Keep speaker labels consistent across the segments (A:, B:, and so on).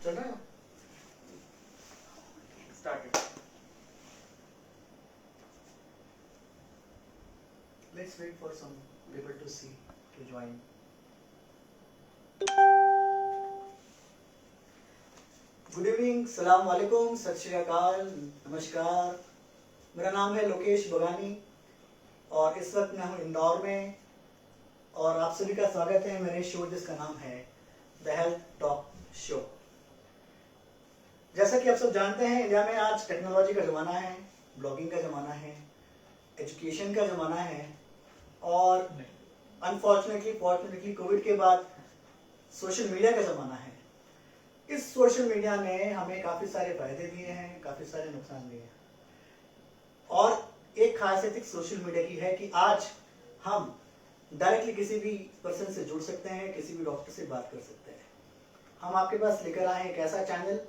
A: चल रहा है?
B: Started.
A: Let's wait for some people to see to join. Good evening, सलाम वालेकुम, सत श्री अकाल, नमस्कार। मेरा नाम है लोकेश बगानी और इस वक्त मैं हूँ इंदौर में और आप सभी का स्वागत है मेरे शो जिसका नाम है द हेल्थ टॉक शो। जैसा कि आप सब जानते हैं, इंडिया में आज टेक्नोलॉजी का ज़माना है, ब्लॉगिंग का ज़माना है, एजुकेशन का ज़माना है और अनफॉर्चुनेटली फॉर्चुनेटली कोविड के बाद सोशल मीडिया का ज़माना है। इस सोशल मीडिया ने हमें काफ़ी सारे फायदे दिए हैं, काफ़ी सारे नुकसान दिए हैं और एक खासियत एक सोशल मीडिया की है कि आज हम डायरेक्टली किसी भी पर्सन से जुड़ सकते हैं, किसी भी डॉक्टर से बात कर सकते हैं। हम आपके पास लेकर आए एक ऐसा चैनल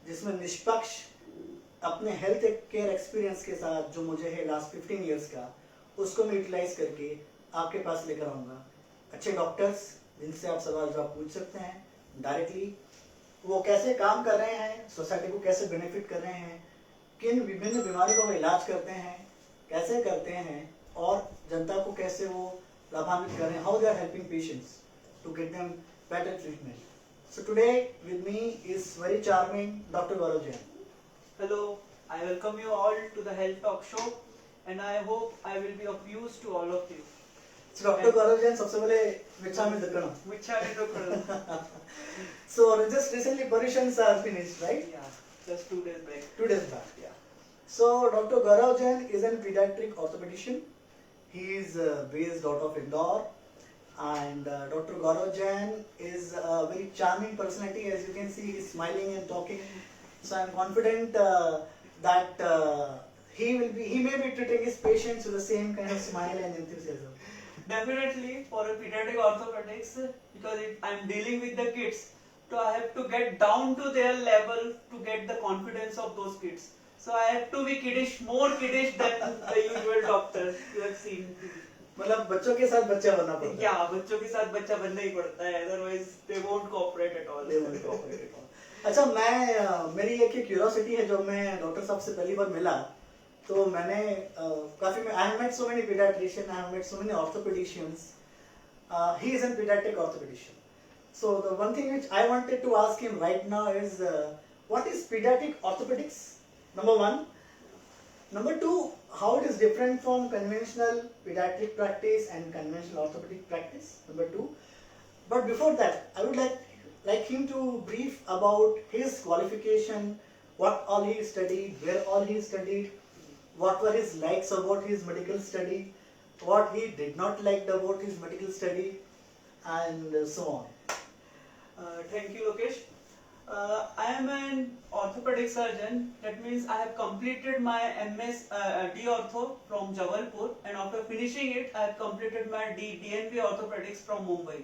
A: जिसमें निष्पक्ष अपने हेल्थ केयर एक्सपीरियंस के साथ जो मुझे है लास्ट 15 इयर्स का, उसको मैं यूटिलाइज करके आपके पास लेकर आऊँगा अच्छे डॉक्टर्स जिनसे आप सवाल जवाब पूछ सकते हैं डायरेक्टली। वो कैसे काम कर रहे हैं, सोसाइटी को कैसे बेनिफिट कर रहे हैं, किन विभिन्न बीमारियों का इलाज करते हैं, कैसे करते हैं और जनता को कैसे वो लाभान्वित कर रहे हैं, how they are helping patients to get them better treatment. So today with me is very charming Dr. Gaurav Jain.
B: Hello, I welcome you all to the Health Talk Show, and I hope I will be of use to all of you.
A: So Dr. Gaurav Jain, सबसे पहले मिच्छामि दुक्कडम.
B: Michhami Dukkadam.
A: So just recently Parishans are finished, right?
B: Yeah, just 2 days back.
A: 2 days back, yeah. So Dr. Gaurav Jain is a pediatric orthopedician. He is based out of Indore, and Dr. Gaurav Jain is a very charming personality. As you can see, he's smiling and talking. So I'm confident that he may be treating his patients with the same kind of smile and enthusiasm.
B: Definitely for a pediatric orthopedics, because if I'm dealing with the kids, so I have to get down to their level to get the confidence of those kids. So I have to be kiddish, more kiddish than the usual doctor you have seen.
A: मतलब बच्चों के साथ बच्चा बनना पड़ता है।
B: Yeah, बच्चों के साथ बच्चा बनना ही पड़ता है, otherwise they won't cooperate at all.
A: They won't cooperate at all. अच्छा, मैं मेरी एक क्यूरियोसिटी है, जब मैं डॉक्टर साहब से पहली बार मिला तो मैंने काफी I have met so many pediatricians, I have met so many orthopedicians. He is a pediatric orthopedician. So the one thing which I wanted to ask him right now is what is pediatric orthopedics? Number one. Number two, how it is different from conventional pediatric practice and conventional orthopedic practice. Number two. But before that, I would like him to brief about his qualification, what all he studied, where all he studied, what were his likes about his medical study, what he did not like about his medical study, and so on.
B: Thank you, Lokesh. I am an orthopedic surgeon. That means I have completed my MS D Ortho from Jabalpur, and after finishing it, I have completed my DNB Orthopedics from Mumbai.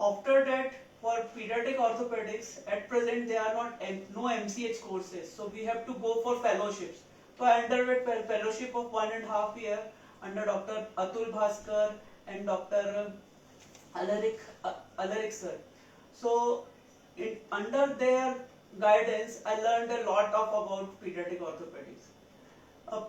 B: After that, for pediatric orthopedics, at present there are no MCH courses, so we have to go for fellowships. So I underwent fellowship of 1.5 years under Dr. Atul Bhaskar and Dr. Alarik sir. So under their guidance, I learned a lot about pediatric orthopedics.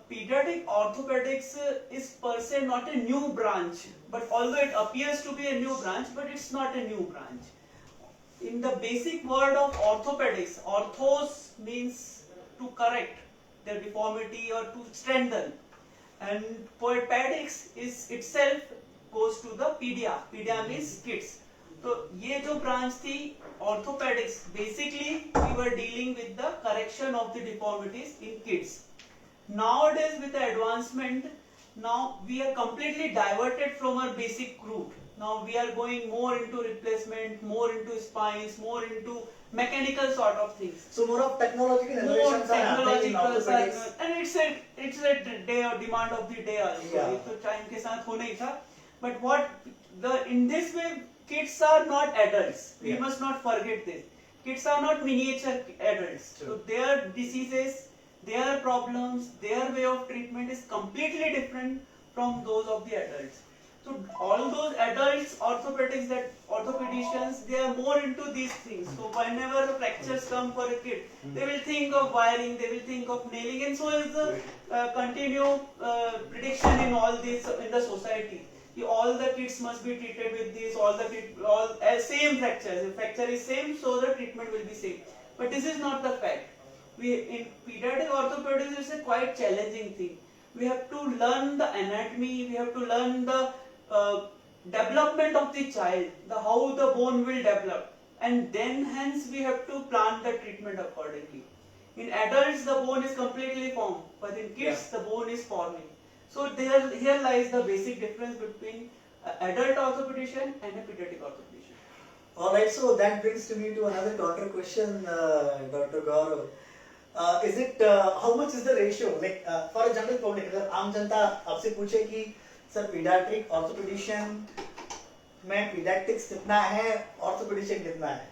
B: Pediatric orthopedics is per se not a new branch, but although it appears to be a new branch, but it's not a new branch. In the basic word of orthopedics, orthos means to correct the deformity or to strengthen, and pediatrics is itself goes to the pedia. Pedia means kids. तो ये जो branch थी orthopedics, basically we were dealing with the correction of the deformities in kids. Nowadays with the advancement, now we are completely diverted from our basic route. Now we are going more into replacement, more into spines, more into mechanical sort of things.
A: So more of technological innovations are happening in orthopedics.
B: And it's a day or demand of the day also.
A: Yeah.
B: ये तो time के साथ होना ही था. But in this way, kids are not adults. We
A: Yeah.
B: must not forget this. Kids are not miniature adults.
A: True.
B: So their diseases, their problems, their way of treatment is completely different from those of the adults. So all those adults orthopedics, that orthopedicians, they are more into these things. So whenever the fractures come for a kid, they will think of wiring, they will think of nailing, and so is the continued prediction in all this in the society. All the kids must be treated with this, all same fractures. If fracture is same, so the treatment will be same. But this is not the fact. In pediatric orthopedics, it's a quite challenging thing. We have to learn the anatomy, we have to learn the development of the child, how the bone will develop, and then hence we have to plan the treatment accordingly. In adults, the bone is completely formed, but in kids, the bone is forming. So here lies the basic difference between an adult orthopedician and a pediatric orthopedician.
A: Alright, so that brings to me to another counter question, Dr. Gaurav. Is it how much is the ratio? Like for a general public, अगर आम जनता आपसे पूछे कि sir pediatric orthopedician में pediatrics कितना है, orthopedician कितना है?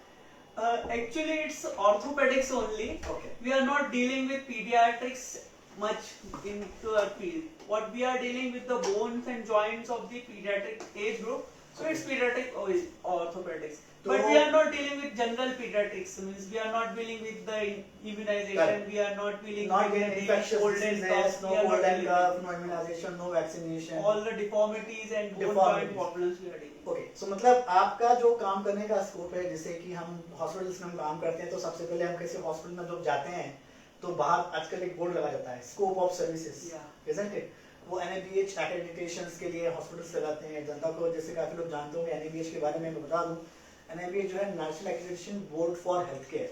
B: Actually, it's orthopedics only.
A: Okay.
B: We are not dealing with pediatrics much into our field. What we are dealing with the bones and joints of the pediatric age group. So it's pediatric orthopedics. But we are not dealing with general pediatrics. Means we are not dealing with the immunization. We are not dealing
A: not
B: with
A: getting infectious diseases, no cold and cough, no immunization, no vaccination.
B: All the deformities and bone joint problems we are dealing.
A: Okay, so मतलब आपका जो काम करने का scope है, जैसे कि हम हॉस्पिटल्स में हम काम करते हैं, तो सबसे पहले हम किसी हॉस्पिटल में जब जाते हैं तो बाहर आजकल एक बोर्ड लगा जाता है, scope of services, isn't it? वो NABH accreditations के लिए हॉस्पिटल्स लगाते हैं. जनता को जैसे काफी लोग जानते होंगे NABH के बारे में मैं बता दूं. NABH जो है National Accreditation Board for Healthcare.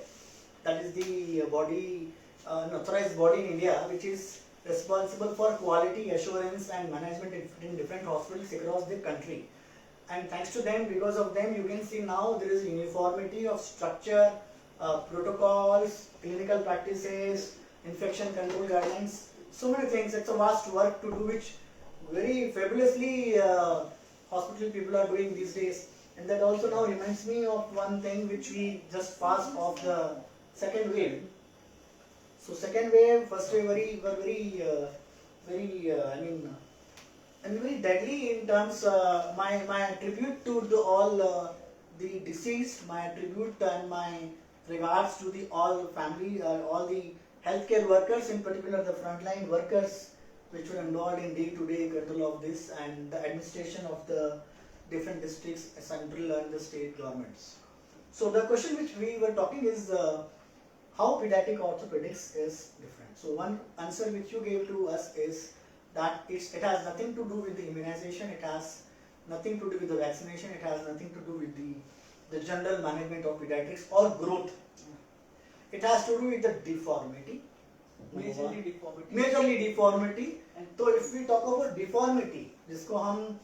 A: That is the body, an authorized body in India which is responsible for quality assurance and management in different hospitals across the country. And thanks to them, because of them, you can see now there is uniformity of structure, protocols, clinical practices, infection control guidelines, so many things. It's a vast work to do which very fabulously hospital people are doing these days. And that also now reminds me of one thing which we just passed of the second wave. So second wave, first wave were very deadly in terms. My tribute to all the deceased, my tribute and my regards to the all family, all the healthcare workers, in particular the frontline workers, which were involved in day-to-day control of this and the administration of the different districts, central and the state governments. So the question which we were talking is how pediatric orthopedics is different. So one answer which you gave to us is that it has nothing to do with the immunization, it has nothing to do with the vaccination, it has nothing to do with the general management of pediatrics or growth. It has to do with the deformity. Majorly deformity. So if we talk about deformity, जिसको हम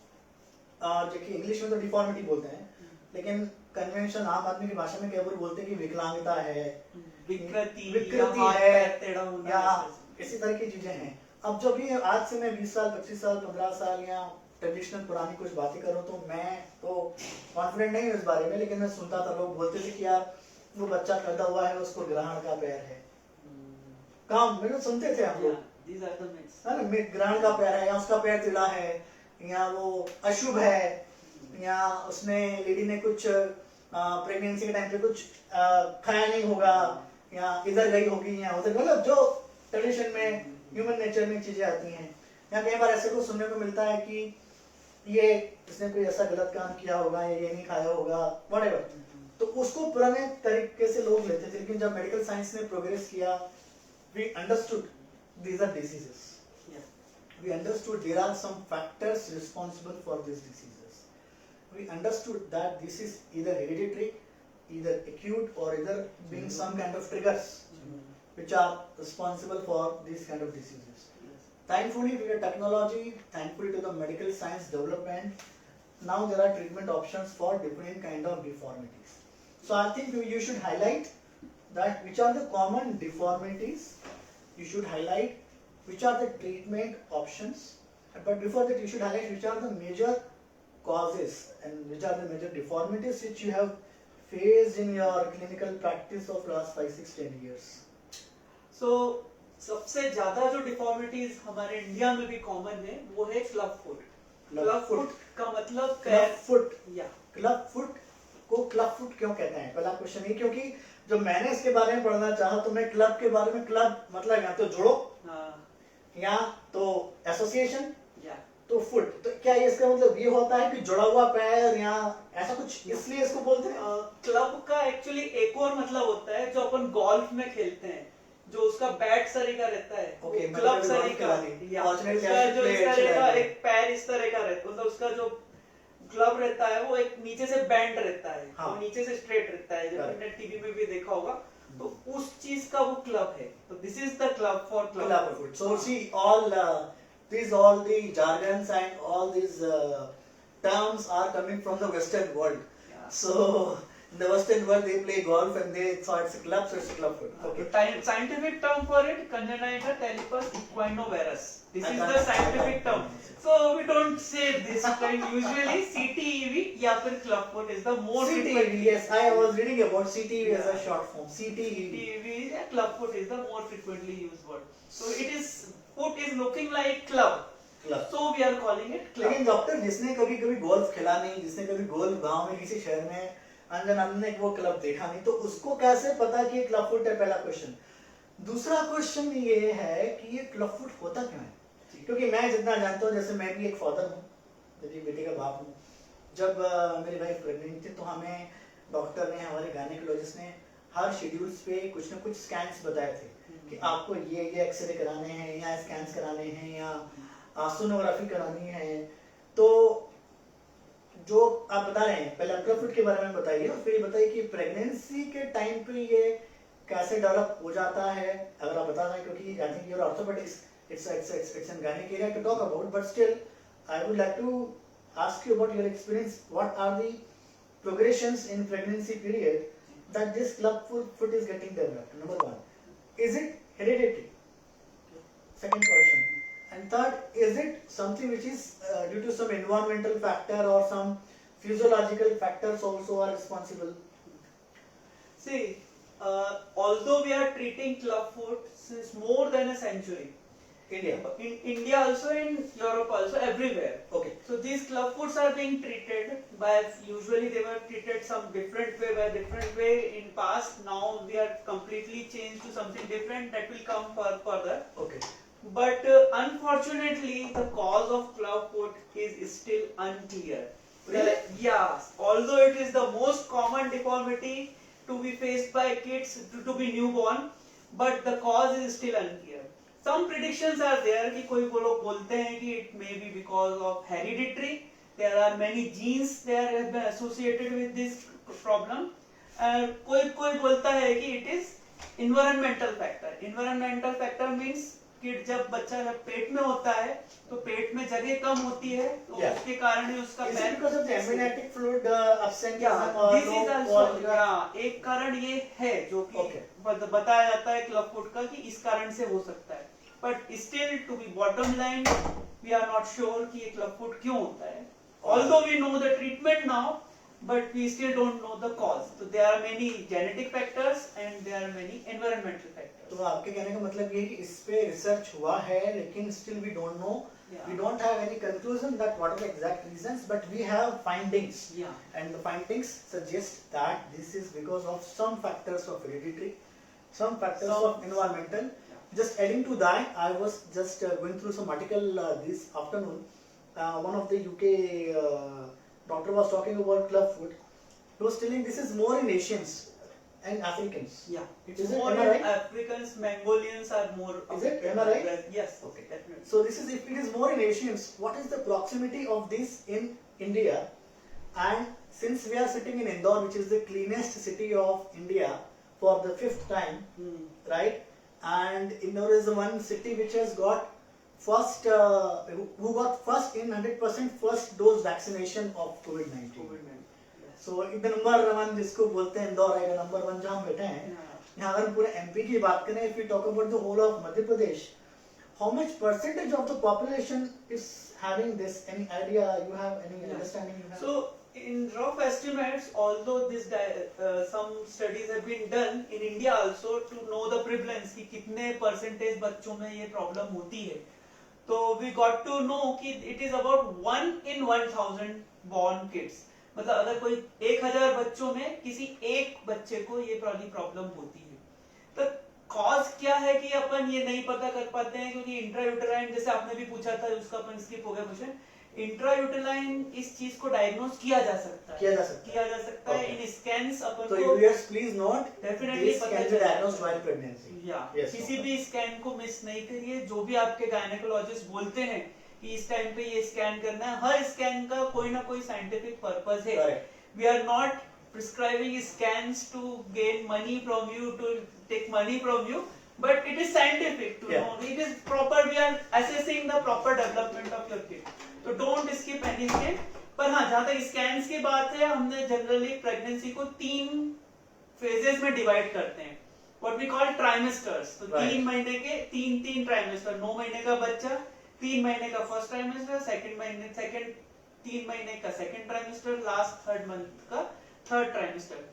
A: देखिए English में तो deformity बोलते हैं, लेकिन convention आम आदमी की भाषा में केवल बोलते हैं कि विकलांगता है, विकृति है या इसी तरह की चीजें हैं. अब जब भी आज से मैं 20 साल 25 साल 15 साल या ट्रेडिशनल पुरानी कुछ बातें करूं तो मैं तो कॉन्फिडेंट नहीं हूं इस बारे में, लेकिन मैं सुनता था लोग बोलते थे कि यार वो बच्चा पैदा हुआ है उसको ग्रहण का पैर है. काम मतलब सुनते थे हम लोग, है ना, ग्रहण का पैर है या उसका पैर टिला है या वो अशुभ है या उसने लेडी ने कुछ प्रेगनेंसी के टाइम पे कुछ खाया नहीं होगा या इधर गई होगी या उधर, मतलब जो ट्रेडिशन में ह्यूमन नेचर में चीजें आती हैं. या कई बार ऐसे को सुनने को मिलता है कि ये इसने कोई ऐसा गलत काम किया होगा, ये नहीं खाया होगा, व्हाटएवर. तो उसको पुराने तरीके से लोग लेते थे, लेकिन जब मेडिकल साइंस ने प्रोग्रेस किया, we understood these are diseases. We understood there are some factors responsible for these diseases. We understood that this is either hereditary, either acute, or either being some kind of triggers which are responsible for these kind of diseases. Thankfully, with the technology, thankfully to the medical science development, now there are treatment options for different kind of deformities. So I think you should highlight that which are the common deformities, you should highlight which are the treatment options, but before that you should highlight which are the major causes and which are the major deformities which you have faced in your clinical practice of last 5, 6, 10 years.
B: So सबसे ज्यादा जो deformities हमारे India में भी common है वो है club foot. Club foot का मतलब
A: क्लब फुट,
B: या
A: क्लब फुट को क्लब फुट क्यों कहते हैं? पहला क्वेश्चन ये, क्योंकि जब मैंने इसके बारे में पढ़ना चाहा तो मैं क्लब के बारे में, क्लब मतलब या तो जुड़ो या तो एसोसिएशन
B: या
A: तो फुट, तो क्या ये इसका मतलब ये होता है कि जुड़ा हुआ पैर या ऐसा कुछ, इसलिए इसको बोलते हैं?
B: क्लब का एक्चुअली एक और मतलब होता है जो अपन गोल्फ में खेलते हैं, जो उसका बैट सरी का रहता है,
A: ओके,
B: क्लब सरी का, या उसका जो इस तरह का एक पैर इस तरह का रहता है, मतलब उसका जो क्लब रहता है वो एक नीचे से बैंड रहता है,
A: हाँ।
B: और नीचे से स्ट्रेट रहता है, जो आपने टीवी में भी देखा होगा, तो उस चीज का वो क्लब है, तो this is the club for
A: club foot. So see, all all the jargons and all these terms are coming from the Western world.
B: Yeah.
A: So in the Western world they play golf and they thought it's a club, so it's a club foot. Okay.
B: Scientific term for it, Congenita talipes equinovarus. This
A: I
B: is
A: can't-
B: the scientific
A: I
B: term.
A: can't-
B: So we don't say this kind. Usually CTEV या फिर club foot is the more
A: CTEV,
B: frequently.
A: yes, I was reading about CTEV as a
B: Yeah.
A: short form. CTEV.
B: CTEV या club foot is the more frequently used word. So it is, foot is looking like club.
A: Club.
B: So we are calling it club.
A: लेकिन doctor, जिसने कभी कभी golf खेला नहीं, जिसने कभी golf गांव में किसी शहर में अनजान ने वो क्लब देखा नहीं, तो उसको कैसे पता कि ये क्लब फुट है? पहला क्वेश्चन. दूसरा क्वेश्चन ये है कि ये क्लब फुट होता क्यों है? क्योंकि मैं जितना जानता हूँ, जैसे मैं भी एक फादर हूँ, मेरी बेटी का बाप हूँ, जब मेरी वाइफ प्रेग्नेंट थी तो हमें डॉक्टर ने, हमारे गायनेकोलॉजिस्ट ने हर शेड्यूल्स पे कुछ ना कुछ स्कैन्स बताए थे कि आपको ये एक्सरे कराने हैं या स्कैन्स कराने हैं या सोनोग्राफी करानी है. तो जो आप बता रहे हैं, पहले क्लब फुट के बारे में बताइए और फिर बताइए कि प्रेगनेंसी के टाइम पे ये कैसे डेवलप हो जाता है, अगर आप बता दें, क्योंकि I think your orthopaedics, it's an gynec area to talk about, but still I would like to ask you about your experience. What are the progressions in pregnancy period that this club foot is getting developed? Number one, is it hereditary? Second question. And third, is it something which is due to some environmental factor or some physiological factors also are responsible?
B: See, although we are treating club foot since more than a century,
A: India.
B: in India also, in Europe also, everywhere.
A: Okay.
B: So these club foots are being treated by, usually they were treated some different way, by different way in past. Now we are completely changed to something different that will come further.
A: Okay.
B: But unfortunately, the cause of club foot is still unclear.
A: Really?
B: Yes, although it is the most common deformity to be faced by kids to be newborn, but the cause is still unclear. Some predictions are there कि कोई वो लोग बोलते हैं कि it may be because of hereditary. There are many genes that have been associated with this problem. कोई बोलता है कि it is environmental factor. Environmental factor means कि जब बच्चा जब पेट में होता है तो पेट में जगह कम होती है, तो
A: Yeah.
B: उसके कारण ही उसका
A: Is it
B: पैर,
A: because of the amniotic fluid absenteeism
B: Yeah,
A: or
B: this
A: low
B: is also,
A: quality?
B: yeah, एक कारण ये है जो कि
A: Okay.
B: बताया जाता है क्लब फुट का कि इस कारण से हो सकता है, but still to be bottom line we are not sure कि ये क्लब फुट क्यों होता है. Although we know the treatment now, but we still don't know the cause. So there are many genetic factors and there are many environmental factors.
A: तो आपके कहने का मतलब ये है कि इस पे रिसर्च हुआ है, लेकिन still we don't know.
B: Yeah.
A: We don't have any conclusion that what are the exact reasons, but we have findings.
B: Yeah.
A: And the findings suggest that this is because of some factors of hereditary, some factors of environmental.
B: Yeah.
A: Just adding to that, I was just going through some article this afternoon. One of the UK doctor was talking about club foot. He was telling this is more in Asians and Africans.
B: Yeah. It's
A: Is it,
B: more
A: am I
B: in
A: right?
B: Mongolians. Mongolians are more.
A: Is it? Am I right?
B: Yes.
A: Okay.
B: Definitely.
A: So this is, if it is more in Asians, what is the proximity of this in India? And since we are sitting in Indore, which is the cleanest city of India for the 5th time, right? And Indore is the one city which has got first, who got first in 100% first dose vaccination of COVID-19.
B: COVID-19.
A: So in the number one जिसको बोलते हैं इंदौर आएगा, number one जहाँ हम बैठे हैं, यहाँ अगर हम पूरे MP की बात करें, if we talk about the whole of Madhya Pradesh, how much percentage of the population is having this? Any idea you have? Any understanding you have?
B: So in rough estimates, although this some studies have been done in India also to know the prevalence कि कितने percentage बच्चों में ये problem होती है, तो we got to know कि it is about 1 in 1000 born kids. मतलब अगर कोई 1000 बच्चों में किसी एक बच्चे को ये प्रॉब्लम होती है. तो कॉज क्या है कि अपन ये नहीं पता कर पाते हैं, क्योंकि इंट्रायूटेराइन, जैसे आपने भी पूछा था, उसका अपन स्किप हो गया क्वेश्चन. इंट्रायूटेराइन इस चीज को डायग्नोज किया जा सकता है, इन स्कैन्स अपन
A: तो
B: को
A: viewers please note,
B: definitely
A: this
B: पता
A: can be
B: चल
A: diagnosed while pregnancy.
B: या
A: Yes,
B: किसी भी स्कैन को मिस नहीं करिए. जो भी आपके गायनेकोलॉजिस्ट बोलते हैं कि इस टाइम पे ये स्कैन करना है, हर स्कैन का कोई ना कोई साइंटिफिक पर्पस है.
A: Correct.
B: We are not prescribing scans to gain money from you, to take money from you, but it is scientific to
A: Yeah.
B: know. It is proper. We are assessing the proper development of your kid. So don't skip any step. पर हाँ, जहाँ तक scans की बात है, हमने generally pregnancy को 3 phases में डिवाइड करते हैं. What we call trimesters. तो
A: Right.
B: 3 महीने के 3 ट्राइमेस्टर. 9 महीने का बच्चा, 3 महीने का फर्स्ट ट्राइमेस्टर, 3 महीने का second trimester, last 3rd month का 3rd ट्राइमेस्टर.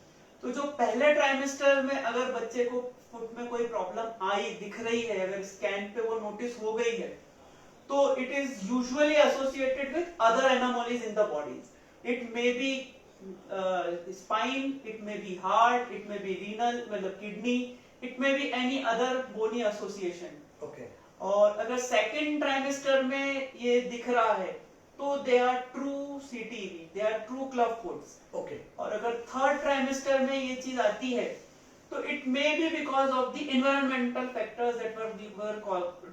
B: तो जो पहले ट्राइमेस्टर में अगर बच्चे को फुट में कोई प्रॉब्लम आई, दिख रही है, अगर स्कैन पे वो नोटिस हो गई है, तो it is usually associated with other anomalies in the body. It may be spine, it may be heart, it may be renal, मतलब kidney, it may be any other bony association.
A: Okay.
B: और अगर second trimester में ये दिख रहा है, तो they are true CTV, they are true club foots.
A: Okay.
B: और अगर 3rd ट्राइमेस्टर में ये चीज आती है, तो it may be because of the environmental factors that we were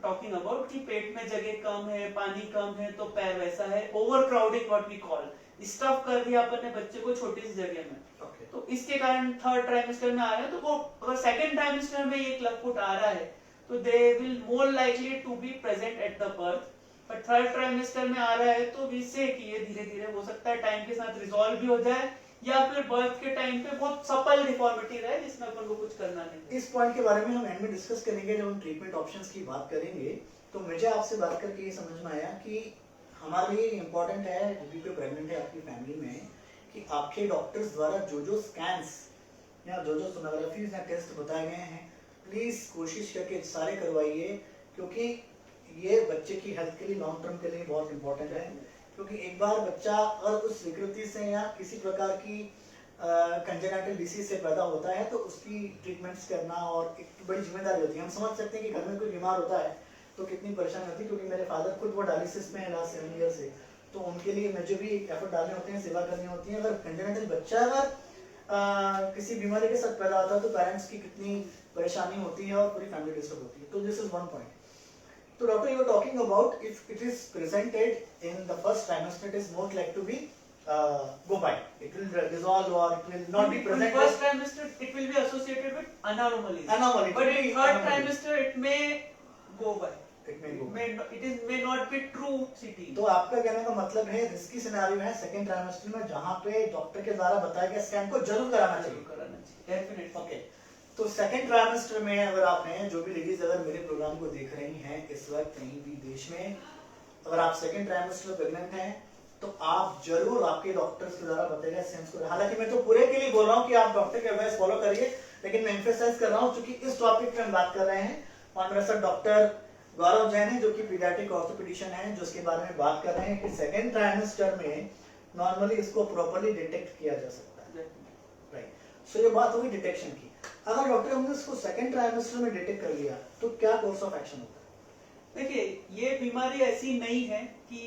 B: talking about, कि पेट में जगह कम है, पानी कम है, तो पैर वैसा है, overcrowding what we call, stuff कर दिया अपन ने बच्चे को छोटी सी जगह में.
A: Okay.
B: तो इसके कारण 3rd ट्राइमेस्टर में आ रहा है. तो वो अगर सेकंड ट्राइमेस्टर में ये क्लब फुट आ रहा है, तो they will more likely to be present at the birth. पर 3rd ट्राइमेस्टर में आ रहा है, तो वी से कि ये धीरे धीरे हो सकता है टाइम के साथ रिजॉल्व भी हो जाए, या फिर बर्थ के टाइम पे बहुत सपल डिफॉर्मिटी रहे, जिसमें अपन को कुछ करना नहीं.
A: इस पॉइंट के बारे में हम एंड में डिस्कस करेंगे जब हम ट्रीटमेंट ऑप्शंस की बात करेंगे. तो मुझे आपसे बात करके ये समझ में आया कि हमारे लिए इम्पोर्टेंट है, जब भी कोई प्रेग्नेंट है आपकी फैमिली में, कि आपके डॉक्टर्स द्वारा जो स्कैन्स या जो सोनोग्राफीज या टेस्ट बताए गए हैं, प्लीज कोशिश करके सारे करवाइए, क्योंकि ये बच्चे की हेल्थ के लिए लॉन्ग टर्म के लिए बहुत इंपॉर्टेंट है. क्योंकि एक बार बच्चा अगर उस विकृति से या किसी प्रकार की कंजेनाइटल डिसीज से पैदा होता है, तो उसकी ट्रीटमेंट्स करना और एक बड़ी जिम्मेदारी होती है. हम समझ सकते हैं कि घर में कोई बीमार होता है तो कितनी परेशानी होती है, क्योंकि मेरे फादर खुद वो डायलिसिस में है लास्ट 7 ईयर से, तो उनके लिए मुझे भी एफर्ट डालने होते हैं, सेवा करनी होती है. अगर कंजेनाइटल बच्चा अगर किसी बीमारी के साथ पैदा होता है, तो पेरेंट्स की कितनी परेशानी होती है और पूरी फैमिली डिस्टर्ब होती है. तो this is one point. So doctor, you were talking about if it is presented in the first trimester, it is more like to be go by. It will resolve or it will not be
B: In
A: presented.
B: first trimester, it will be associated with anomalies.
A: Anomaly.
B: But
A: It will
B: in
A: be
B: 3rd
A: anomaly.
B: trimester, it may go by.
A: It may go.
B: May not be true CT.
A: तो आपका कहने का मतलब है risky scenario है second trimester में, जहाँ पे डॉक्टर के द्वारा बताया गया स्कैन को जरूर कराना चाहिए.
B: Definitely.
A: ओके. तो सेकंड ट्राइमेस्टर में अगर आप हैं, जो भी लेडीज अगर मेरे प्रोग्राम को देख रही हैं इस वक्त कहीं भी देश में, अगर आप सेकंड ट्राइमेस्टर में प्रेग्नेंट हैं, तो आप जरूर आपके डॉक्टर्स के द्वारा बताए गए सेंस को, हालांकि मैं तो पूरे के लिए बोल रहा हूँ कि आप डॉक्टर के एडवाइस फॉलो करिए, लेकिन मैं एम्फेसाइज कर रहा हूँ क्योंकि इस टॉपिक पे हम बात कर रहे हैं और मेरे साथ डॉक्टर गौरव जैन है, जो कि पीडियाट्रिक ऑर्थोपेडिशियन है, जो इसके बारे में बात कर रहे हैं कि सेकंड ट्राइमेस्टर में नॉर्मली इसको प्रॉपर्ली डिटेक्ट किया जा सकता है. राइट. सो ये बात होगी डिटेक्शन की. अगर डॉक्टर हमने इसको सेकंड ट्राइमेस्टर में डिटेक्ट कर लिया, तो क्या कोर्स ऑफ एक्शन होता है?
B: देखिए, ये बीमारी ऐसी नहीं है कि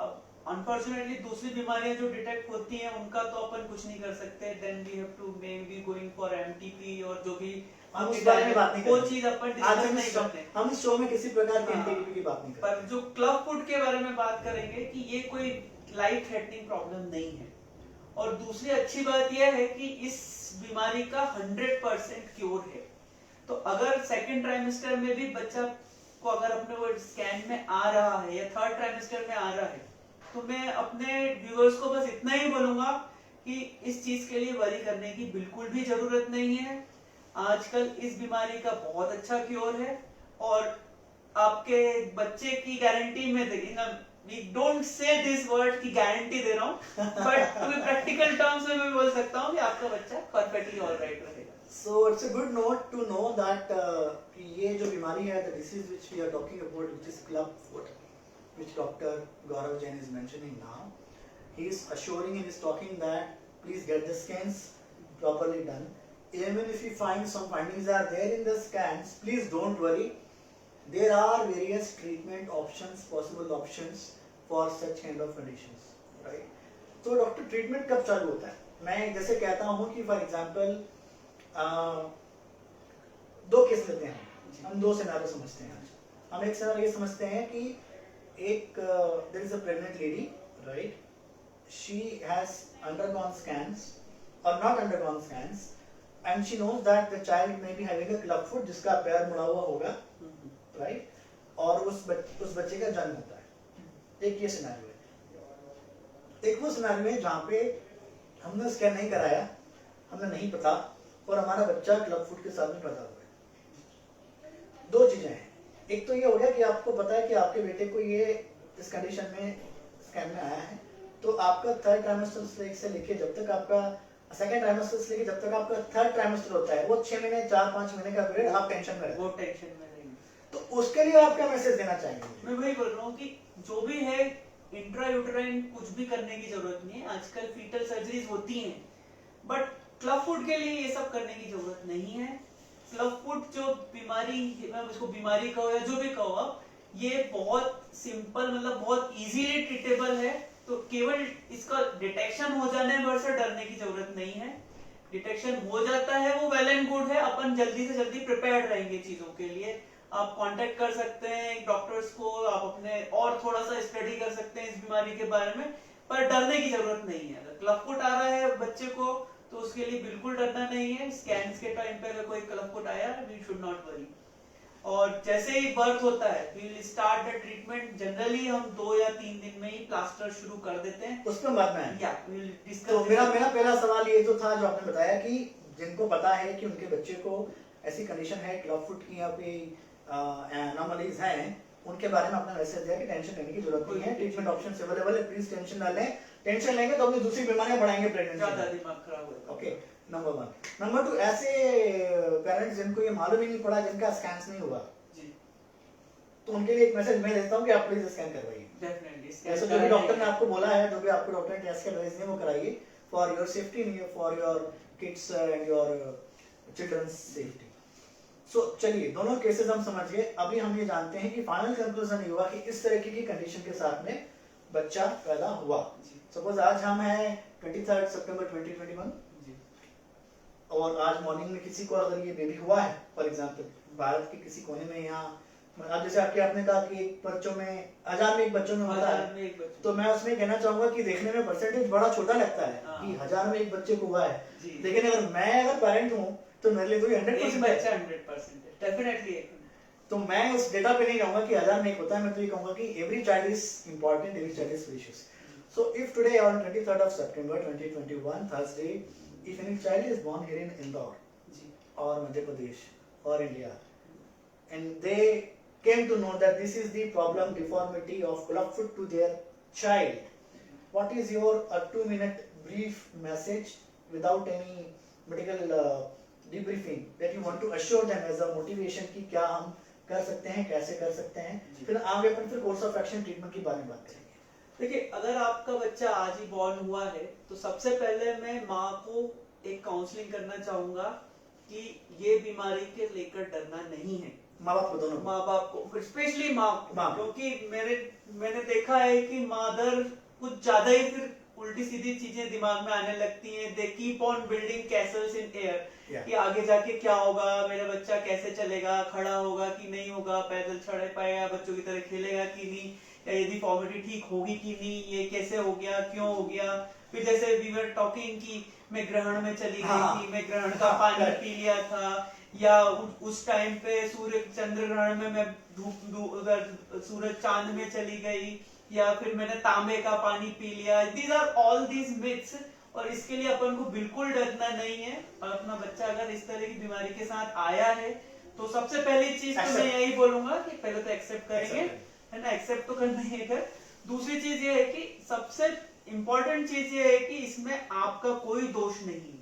B: अनफॉर्चुनेटली दूसरी बीमारियां जो डिटेक्ट होती हैं उनका तो अपन कुछ नहीं कर सकते. Then we have to maybe going for MTP और जो भी
A: हम उस बारे में बात नहीं
B: वो
A: करेंगे.
B: चीज अपन डिस्कस नहीं करते.
A: हम इस शो में किसी प्रकार की
B: हाँ.
A: एमटीपी की बात नहीं करते.
B: पर जो क्लब फुट के बारे में बात करेंगे कि ये कोई लाइफ थ्रेटनिंग प्रॉब्लम नहीं है. और दूसरी अच्छी बात यह है कि इस बीमारी का 100% क्योर है. तो अगर सेकंड ट्राइमेस्टर में भी बच्चा को अगर अपने वो स्कैन में आ रहा है या 3rd ट्राइमेस्टर में आ रहा है, तो मैं अपने व्यूअर्स को बस इतना ही बोलूंगा कि इस चीज के लिए वरी करने की बिल्कुल भी जरूरत नहीं है. आजकल इस बीमारी का बहुत अच्छा क्योर है और आपके बच्चे की गारंटी में देखिए, we don't say this word की गारंटी दे रहा हूँ, but to be practical terms में मैं बोल सकता हूँ कि आपका बच्चा perfectly all right रहेगा.
A: So it's a good note to know that कि ये जो बीमारी है, the disease which we are talking about, which is club foot, which Dr. Gaurav Jain is mentioning now. He is assuring and is talking that please get the scans properly done. Even if you find some findings are there in the scans, please don't worry. There are various treatment options, possible options for such kind of conditions, right? तो doctor treatment कब चालू होता है? मैं जैसे कहता हूँ कि फॉर एग्जांपल दो केस लेते हैं, हम दो सिनारियो समझते हैं। हम एक सिनारियो ये समझते हैं कि एक there is a pregnant lady, right? She has undergone scans और not undergone scans and she knows that the child may be having a club foot, जिसका पैर मुड़ा हुआ होगा, राइट? और उस बच्चे का जन्म होता है। एक ये सिनारियो है। एक वो सिनारियो है जहाँ पे हमने स्कैन नहीं कराया, हमें नहीं पता और हमारा बच्चा क्लब फुट के साथ में पैदा हुआ है। दो चीजें हैं, एक तो ये हो गया कि आपको पता है कि आपके बेटे को ये इस कंडीशन में स्कैन में आया है, तो आपका थर्ड ट्राइमेस्टर से लेके जब तक आपका सेकंड ट्राइमेस्टर से लेके जब तक आपका थर्ड ट्राइमेस्टर होता है, वो 6 महीने 4-5 महीने का पीरियड आप टेंशन में रहते हैं।
B: वो टेंशन में रहेंगे।
A: तो उसके लिए आप क्या मैसेज देना चाहेंगे?
B: मैं वही बोल रहा हूँ कि जो भी है इंट्रायूटेराइन कुछ भी करने की जरूरत नहीं है। आजकल फीटल सर्जरीज होती हैं, बट क्लब फुट के लिए ये सब करने की जरूरत नहीं है। क्लब फुट जो बीमारी, मैं उसको बीमारी कहो या जो भी कहो आप, ये बहुत सिंपल, मतलब बहुत इजीली ट्रीटेबल है। तो केवल इसका डिटेक्शन हो जाने भर से डरने की जरूरत नहीं है। डिटेक्शन हो जाता है वो वेल एंड गुड है, अपन जल्दी से जल्दी प्रिपेयर्ड रहेंगे चीजों के लिए। आप कांटेक्ट कर सकते हैं डॉक्टर्स को, आप अपने और थोड़ा सा स्टडी कर सकते हैं इस बीमारी के बारे में, पर डरने की जरूरत नहीं है। अगर क्लब फुट आ रहा है बच्चे को तो उसके लिए बिल्कुल डरना नहीं है। स्कैन्स के टाइम पे अगर कोई क्लब फुट आया, वी शुड नॉट वरी। और जैसे ही बर्थ होता है, we will start the treatment. Generally हम 2 या 3 दिन में ही प्लास्टर शुरू कर देते हैं।
A: उसमें बात में
B: या वी विल डिस्कस।
A: तो मेरा पहला सवाल ये जो था, जो आपने बताया कि जिनको पता है कि उनके बच्चे को ऐसी कंडीशन है क्लब फुट की या कोई एनोमलीज हैं, उनके बारे में आपने मैसेज दिया कि टेंशन लेने की जरूरत नहीं है, ट्रीटमेंट ऑप्शंस अवेलेबल है, प्लीज टेंशन ना लें। टेंशन लेंगे तो अपनी दूसरी बीमारियां बढ़ाएंगे प्रेगनेंसी,
B: ज्यादा दिमाग खराब होगा।
A: Okay, number 1। नंबर 2, ऐसे पेरेंट्स जिनको ये मालूम ही नहीं पड़ा, जिनका स्कैन्स नहीं हुआ
B: जी,
A: तो उनके लिए एक मैसेज मैं देता हूँ कि आप प्लीज स्कैन करवाइए।
B: डेफिनेटली
A: जैसे जो भी डॉक्टर ने आपको बोला है, जो भी आपको डॉक्टर ने टेस्ट एडवाइस दिए वो कराइए, for your safety, for your kids and your children's safety. So चलिए, दोनों केसेस हम समझ गए। अभी हम ये जानते हैं कि फाइनल कंक्लूजन ये हुआ कि इस तरह की कंडीशन के साथ में बच्चा पैदा हुआ। सपोज आज हम हैं 23 सितंबर 2021
B: जी,
A: और आज मॉर्निंग में किसी को अगर ये बेबी हुआ है, फॉर एग्जांपल भारत के किसी कोने में, यहाँ अब जैसे आपने कहा कि एक बच्चों में 1000 में एक बच्चों में होता है, तो मैं उसमें कहना चाहूंगा कि देखने में परसेंटेज बड़ा छोटा लगता है कि 1000 में एक बच्चे को हुआ है, लेकिन अगर मैं अगर पेरेंट हूँ तो मेरे लिए तो 100% है,
B: 100% डेफिनेटली।
A: तो मैं उस डेटा पे नहीं कहूंगा कि 1000 में एक होता है, मैं तो ये कहूंगा कि every child is important, every child is precious. So if today on 23rd of September 2021 Thursday, if any child is born here in Indore or Madhya Pradesh or India, and they came to know that this is the problem, deformity of club foot to their child, what is your 2-minute brief message without any medical debriefing that you want to assure them as a motivation कि क्या हम कर सकते हैं, कैसे कर सकते हैं, फिर आगे अपन फिर कोर्स ऑफ एक्शन ट्रीटमेंट की बारे में बात करेंगे।
B: देखिए, अगर आपका बच्चा आज ही बॉर्न हुआ है तो सबसे पहले मैं माँ को एक काउंसलिंग करना चाहूंगा कि ये बीमारी के लेकर डरना नहीं है।
A: माँ बाप को, दोनों
B: माँ बाप को, स्पेशली माँ को,
A: माँ।
B: क्योंकि मैंने देखा है कि मदर कुछ ज्यादा ही फिर उल्टी सीधी चीजें दिमाग में आने लगती हैं। They keep on building Castle's in air कि आगे जाके क्या होगा, मेरा बच्चा कैसे चलेगा, खड़ा होगा कि नहीं होगा, पैदल चढ़ पाएगा, बच्चों की तरह खेलेगा कि नहीं, ये डिफॉर्मिटी ठीक होगी कि नहीं, ये कैसे हो गया, क्यों हो गया। फिर जैसे वी वर टॉकिंग कि मैं ग्रहण में चली गई थी, मैं ग्रहण का पानी पी लिया था, या उस टाइम पे सूर्य चंद्र ग्रहण में मैं उधर सूरज चांद में चली गई, या फिर मैंने तांबे का पानी पी लिया। These are all these myths, और इसके लिए अपन को बिल्कुल डरना नहीं है। और अपना बच्चा अगर इस तरह की बीमारी के साथ आया है तो सबसे पहली चीज तो मैं यही बोलूंगा कि पहले तो एक्सेप्ट करेंगे, है ना, एक्सेप्ट तो करना ही है। दूसरी चीज ये है कि सबसे इंपॉर्टेंट चीज ये है कि इसमें आपका कोई दोष नहीं,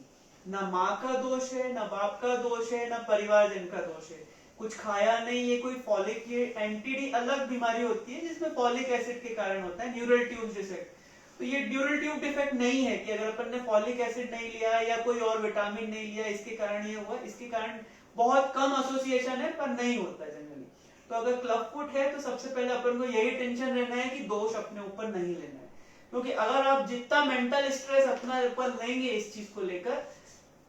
B: ना माँ का दोष है, ना बाप का दोष है, ना परिवारजन का दोष है, कुछ खाया नहीं, ये कोई फॉलिक, ये एनटीडी अलग बीमारी होती है जिसमें फॉलिक एसिड के कारण होता है न्यूरल ट्यूब डिफेक्ट। तो ये ड्यूरल ट्यूब डिफेक्ट नहीं है कि अगर अपन ने फॉलिक एसिड नहीं लिया या कोई और विटामिन नहीं लिया इसके कारण ये हुआ, इसके कारण बहुत कम एसोसिएशन है पर नहीं होता जनरली। तो अगर क्लब फुट है तो सबसे पहले अपन को यही टेंशन रहना है कि दोष अपने ऊपर नहीं लेना है, क्योंकि अगर आप जितना मेंटल स्ट्रेस अपना ऊपर लेंगे इस चीज को लेकर,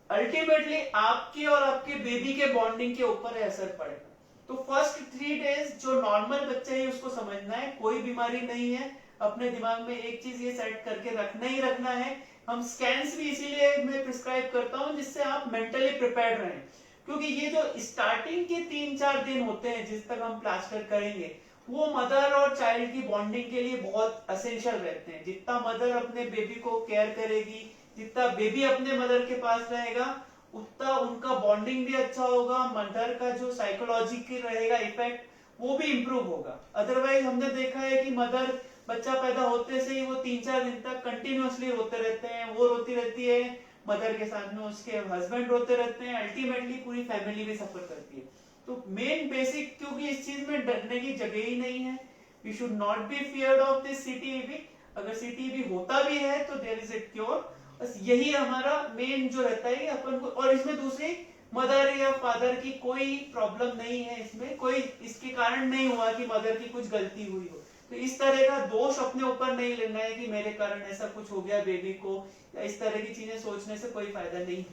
B: अल्टीमेटली आपके और आपके बेबी के बॉन्डिंग के ऊपर असर पड़ेगा। तो फर्स्ट 3 डेज जो नॉर्मल बच्चा है उसको समझना है कोई बीमारी नहीं है, अपने दिमाग में एक चीज ये सेट करके रखना ही रखना है। हम स्कैन्स भी इसीलिए मैं प्रिस्क्राइब करता हूं जिससे आप मेंटली प्रिपेयर्ड रहें, क्योंकि ये जो स्टार्टिंग के 3-4 दिन होते हैं जिस तक हम प्लास्टर करेंगे वो मदर और चाइल्ड की बॉन्डिंग के लिए बहुत असेंशियल रहते हैं। जितना मदर अपने बेबी को केयर करेगी, जितना बेबी अपने मदर के पास रहेगा, उतना उनका बॉन्डिंग भी अच्छा होगा, मदर का जो साइकोलॉजिकल रहेगा इफेक्ट वो भी इंप्रूव होगा। अदरवाइज हमने देखा है कि मदर बच्चा पैदा होते से ही वो 3-4 दिन तक कंटिन्यूअसली रोते रहते हैं, वो रोती रहती है, मदर के साथ में उसके हस्बैंड रोते रहते हैं, अल्टीमेटली पूरी फैमिली भी सफर करती है। तो मेन बेसिक, क्योंकि इस चीज में डरने की जगह ही नहीं है, we should not be feared of this CTB. अगर सीटीबी होता भी है तो देयर इज ए क्योर। बस यही हमारा मेन जो रहता है अपन को, और इसमें दूसरी मदर या फादर की कोई प्रॉब्लम नहीं है, इसमें कोई इसके कारण नहीं हुआ कि मदर की कुछ गलती हुई हो। तो इस तरह का दोष अपने ऊपर नहीं लेना है कि मेरे कारण ऐसा कुछ हो गया बेबी को, या इस तरह की चीजें सोचने से कोई फायदा नहीं।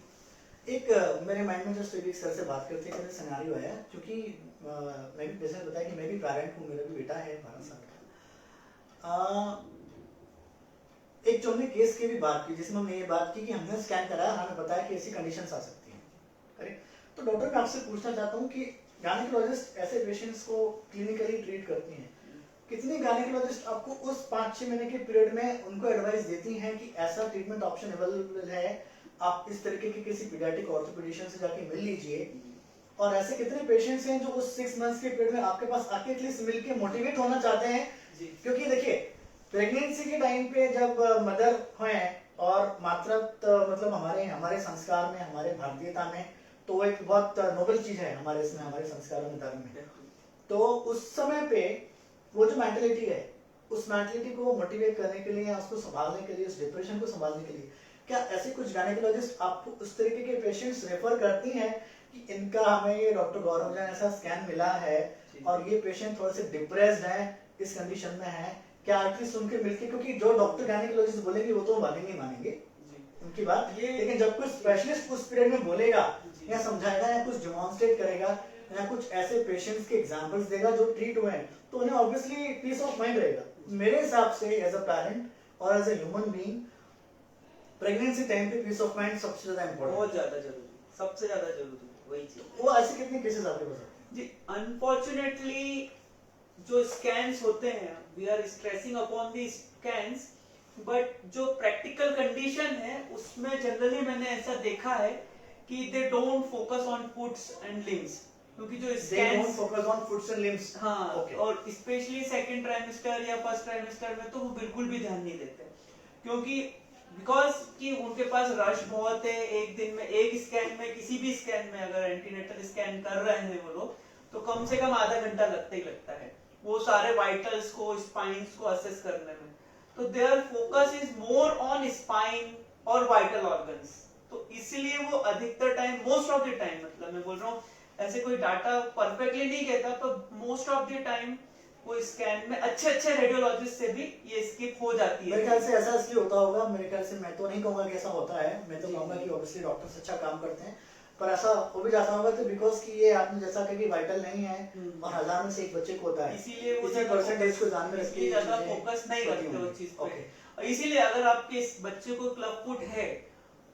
A: एक मेरे माइंड में जस्ट एक सर से बात करते हैं सिनेरियो है, क्योंकि मैं भी जैसे बताया कि मैं भी पेरेंट हूँ, मेरा भी बेटा है 12 साल का। एक जो हमने केस की भी बात की जिसमें हमने ये बात की कि हमने स्कैन कराया, हमें बताया कि ऐसी कंडीशंस आ सकती हैं, करेक्ट। तो डॉक्टर मैं आपसे पूछना चाहता हूँ कि गायनेकोलॉजिस्ट ऐसे पेशेंट्स को क्लिनिकली ट्रीट करती हैं, कितनी गायनेकोलॉजिस्ट आपको उस 5-6 महीने के पीरियड में उनको एडवाइस देती हैं कि ऐसा ट्रीटमेंट ऑप्शन अवेलेबल है, आप इस तरीके के किसी पीडियाट्रिक ऑर्थोपेडिशियन से जाके मिल लीजिए। और ऐसे कितने पेशेंट्स हैं जो उस 6 मंथ्स के पीरियड में आपके पास आके एटलीस्ट मिलके मोटिवेट होना चाहते हैं? क्योंकि देखिए प्रेगनेंसी के टाइम पे जब मदर हैं और मातृत्व मतलब हमारे संस्कार में, हमारे भारतीयता में तो एक बहुत नोबल चीज है हमारे इसमें, हमारे संस्कारों में, धर्म में। तो उस समय पे वो जो मेंटालिटी है, उस मेंटालिटी को मोटिवेट करने के लिए, उसको संभालने के लिए, उस डिप्रेशन को संभालने के लिए, क्या ऐसे कुछ गायनेकोलॉजिस्ट आपको उस तरीके के पेशेंट्स रेफर करती हैं कि इनका हमें ये डॉक्टर गौरव जैन ऐसा स्कैन मिला है और ये पेशेंट थोड़े से डिप्रेस्ड हैं, इस कंडीशन में है, क्या एटलीस्ट उनके मिलके, क्योंकि जो डॉक्टर गायनेकोलॉजिस्ट बोलेंगे वो तो मानेंगे उनकी बात, लेकिन जब कुछ स्पेशलिस्ट उस पीरियड में बोलेगा या समझाएगा या कुछ डेमोन्स्ट्रेट करेगा या कुछ ऐसे पेशेंट्स के एग्जांपल्स देगा जो ट्रीट हुए हैं, तो उन्हें ऑब्वियसली पीस ऑफ माइंड रहेगा। मेरे हिसाब से एज अ पेरेंट और as a human being pregnancy time पे पीस ऑफ माइंड सबसे ज्यादा इंपॉर्टेंट,
B: बहुत ज्यादा जरूरी, सबसे ज्यादा जरूरी वही चीज।
A: वो ऐसे कितने केसेस आपके पास आते हैं?
B: जी अनफॉर्चुनेटली जो स्कैन्स होते हैं, we are stressing upon the scans, but जो प्रैक्टिकल कंडीशन है उसमें जनरली मैंने ऐसा देखा है कि they don't focus on foots and limbs, क्योंकि जो scans
A: focus on foots and limbs,
B: हाँ okay. और स्पेशली सेकंड ट्राइमेस्टर या फर्स्ट ट्राइमेस्टर में तो वो बिल्कुल भी ध्यान नहीं देते, क्योंकि बिकॉज कि उनके पास रश बहुत है। एक दिन में एक स्कैन में, किसी भी स्कैन में अगर एंटीनेटल स्कैन कर रहे हैं वो लोग, तो कम से कम आधा घंटा लगता ही लगता है वो सारे वाइटल्स को, स्पाइन्स को असेस करने में। तो their focus is more on spine और वाइटल ऑर्गन्स, तो इसलिए वो अधिकतर time, most of the time, मतलब मैं बोल रहा हूँ ऐसे कोई डाटा परफेक्टली नहीं कहता, पर मोस्ट ऑफ द टाइम वो स्कैन में अच्छे रेडियोलॉजिस्ट से भी ये स्किप हो जाती है।
A: मेरे ख्याल से ऐसा इसलिए होता होगा, मेरे ख्याल से, मैं तो नहीं कहूंगा कि ऐसा होता है, मैं तो कहूंगा कि ऑब्वियसली डॉक्टर्स अच्छा काम करते हैं, पर ऐसा हो भी जाता होगा तो बिकॉज कि ये आपने जैसा कहा कि वाइटल नहीं है और 1000 में से एक बच्चे को होता है,
B: इसीलिए वो
A: इसी परसेंटेज को ध्यान में रख के
B: ज्यादा फोकस नहीं करते उस चीज पे। इसीलिए अगर आपके इस बच्चे को क्लब फुट है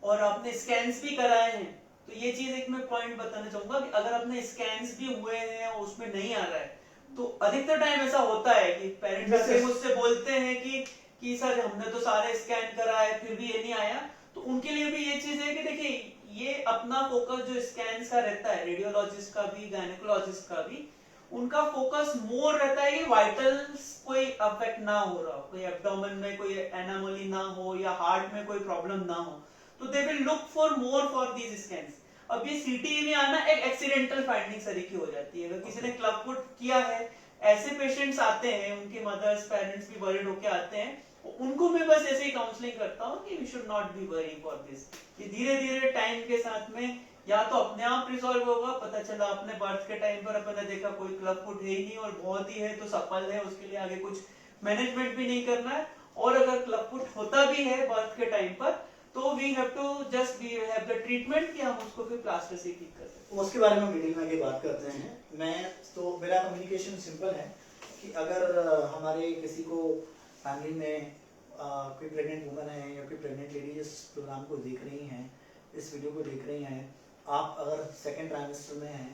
B: और आपने स्कैन्स भी कराए हैं, तो ये चीज एक मैं पॉइंट बताना चाहूंगा कि अगर आपने स्कैन्स भी हुए हैं और उसमें नहीं आ रहा है, तो अधिकतर टाइम ऐसा होता है कि पेरेंट्स आके मुझसे बोलते हैं कि सर हमने तो सारे स्कैन कराए फिर भी ये नहीं आया। तो उनके लिए भी ये चीज है कि देखिए ये अपना फोकस जो स्कैन का रहता है, रेडियोलॉजिस्ट का भी, गायनेकोलॉजिस्ट का भी, उनका फोकस मोर रहता है कि वाइटल्स कोई अफेक्ट ना हो रहा हो, कोई एब्डोमेन में कोई एनोमली ना हो या हार्ट में कोई प्रॉब्लम ना हो, तो they will look for more for these scans. अब ये सीटीई में आना एक एक्सीडेंटल फाइंडिंग तरीके हो जाती है। अगर किसी ने क्लब फुट किया है, ऐसे पेशेंट्स आते हैं, उनके मदर्स पेरेंट्स भी वरीड होके आते हैं, उनको मैं बस ऐसे ही काउंसलिंग करता हूँ कि we should not be worry for this. ये धीरे धीरे टाइम के साथ में या तो अपने आप रिजॉल्व होगा, पता चला अपने बर्थ के टाइम पर अपन ने देखा कोई क्लब फुट है ही नहीं और बहुत ही है तो सफल है, उसके लिए आगे कुछ मैनेजमेंट भी नहीं करना है। और अगर क्लब फुट होता भी है बर्थ के टाइम पर तो we have to just we have the treatment कि हम उसको फिर प्लास्टर से ठीक कर सकते हैं।
A: उसके बारे में डिटेल में आगे बात करते हैं। मैं तो मेरा कम्युनिकेशन सिंपल है कि अगर हमारे किसी को फैमिली में कोई प्रेग्नेंट वुमन है या कोई प्रेग्नेंट लेडी इस प्रोग्राम को देख रही हैं, इस वीडियो को देख रही हैं, आप अगर सेकेंड ट्राइमेस्टर में हैं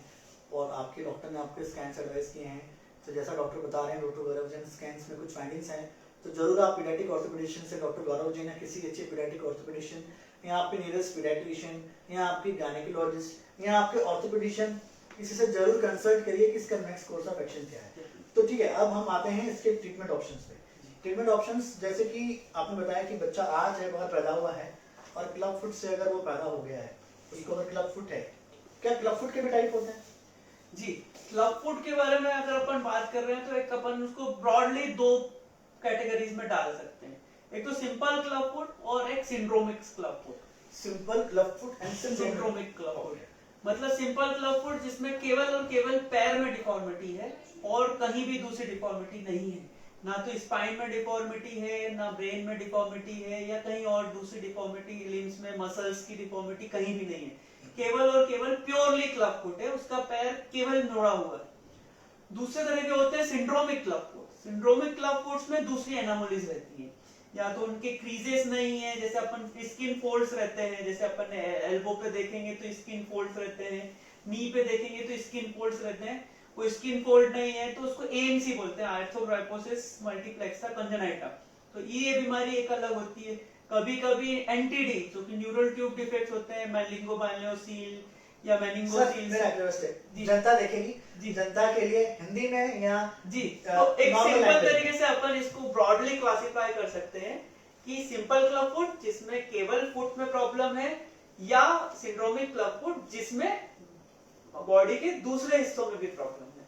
A: और आपके डॉक्टर ने आपके स्कैन्स एडवाइस किए हैं, तो जैसा डॉक्टर बता रहे हैं डॉक्टर गौरव जैन स्कैन्स में कुछ फाइंडिंग्स हैं, तो जरूर आप पीडियाट्रिक ऑर्थोपेडिशियन से डॉक्टर गौरव जैन या किसी अच्छे पीडियाट्रिक ऑर्थोपेडिशियन या आपके नियरेस्ट पीडियाट्रिशियन या आपके गायनेकोलॉजिस्ट या आपके ऑर्थोपेडिशियन किसी से जरूर कंसल्ट करिए कि इसका नेक्स्ट कोर्स ऑफ एक्शन क्या है। तो ठीक है, अब हम आते हैं इसके ट्रीटमेंट ऑप्शंस पे। ट्रीटमेंट ऑप्शंस जैसे कि आपने बताया कि बच्चा आज है, बाहर पैदा हुआ है और क्लब फुट से अगर वो पैदा हो गया है, उसको अगर क्लब फुट है, क्या क्लब फुट के भी टाइप होते हैं?
B: जी, क्लब फुट के बारे में अगर अपन बात कर रहे हैं तो एक अपन उसको ब्रॉडली दो कैटेगरीज में डाल सकते हैं। एक तो सिंपल क्लब फुट और एक syndromic club foot.
A: Simple club foot and
B: syndromic club foot मतलब सिंपल क्लब फुट जिसमें केवल और केवल पैर में डिफॉर्मिटी है और कहीं भी दूसरी डिफॉर्मिटी नहीं है, ना तो स्पाइन में डिफॉर्मिटी है, ना ब्रेन में डिफॉर्मिटी है या कहीं और दूसरी डिफॉर्मिटी, लिम्स में मसल्स की डिफॉर्मिटी कहीं भी नहीं है, केवल और केवल प्योरली क्लब फुट है, उसका पैर केवल मुड़ा हुआ है। दूसरे तरह के होते हैं syndromic club foot. Syndromic club foots में दूसरी एनोमलीज रहती है, या तो उनके क्रीजेस नहीं है, जैसे अपन स्किन फोल्ड्स रहते हैं, जैसे अपन एल्बो पे देखेंगे तो स्किन फोल्ड्स रहते हैं, नी पे देखेंगे तो स्किन फोल्ड्स रहते हैं। कोई स्किन फोल्ड नहीं है तो उसको एएमसी बोलते हैं, आर्थ्रोग्राइपोसिस मल्टीप्लेक्सा कंजेनाइटा। तो ये बीमारी एक अलग होती है। कभी कभी एनटीडी जो कि न्यूरल ट्यूब डिफेक्ट्स होते हैं, मेनिंगोबाइलोसील या मेनिंगोसील।
A: जनता देखेगी जी, जनता के लिए हिंदी में या
B: जी, तो एक सिंपल तरीके से अपन इसको ब्रॉडली क्लासिफाई कर सकते हैं कि सिंपल क्लब फुट जिसमें केवल फुट में प्रॉब्लम है, या सिंड्रोमिक क्लब फुट जिसमें बॉडी के दूसरे हिस्सों में भी प्रॉब्लम है।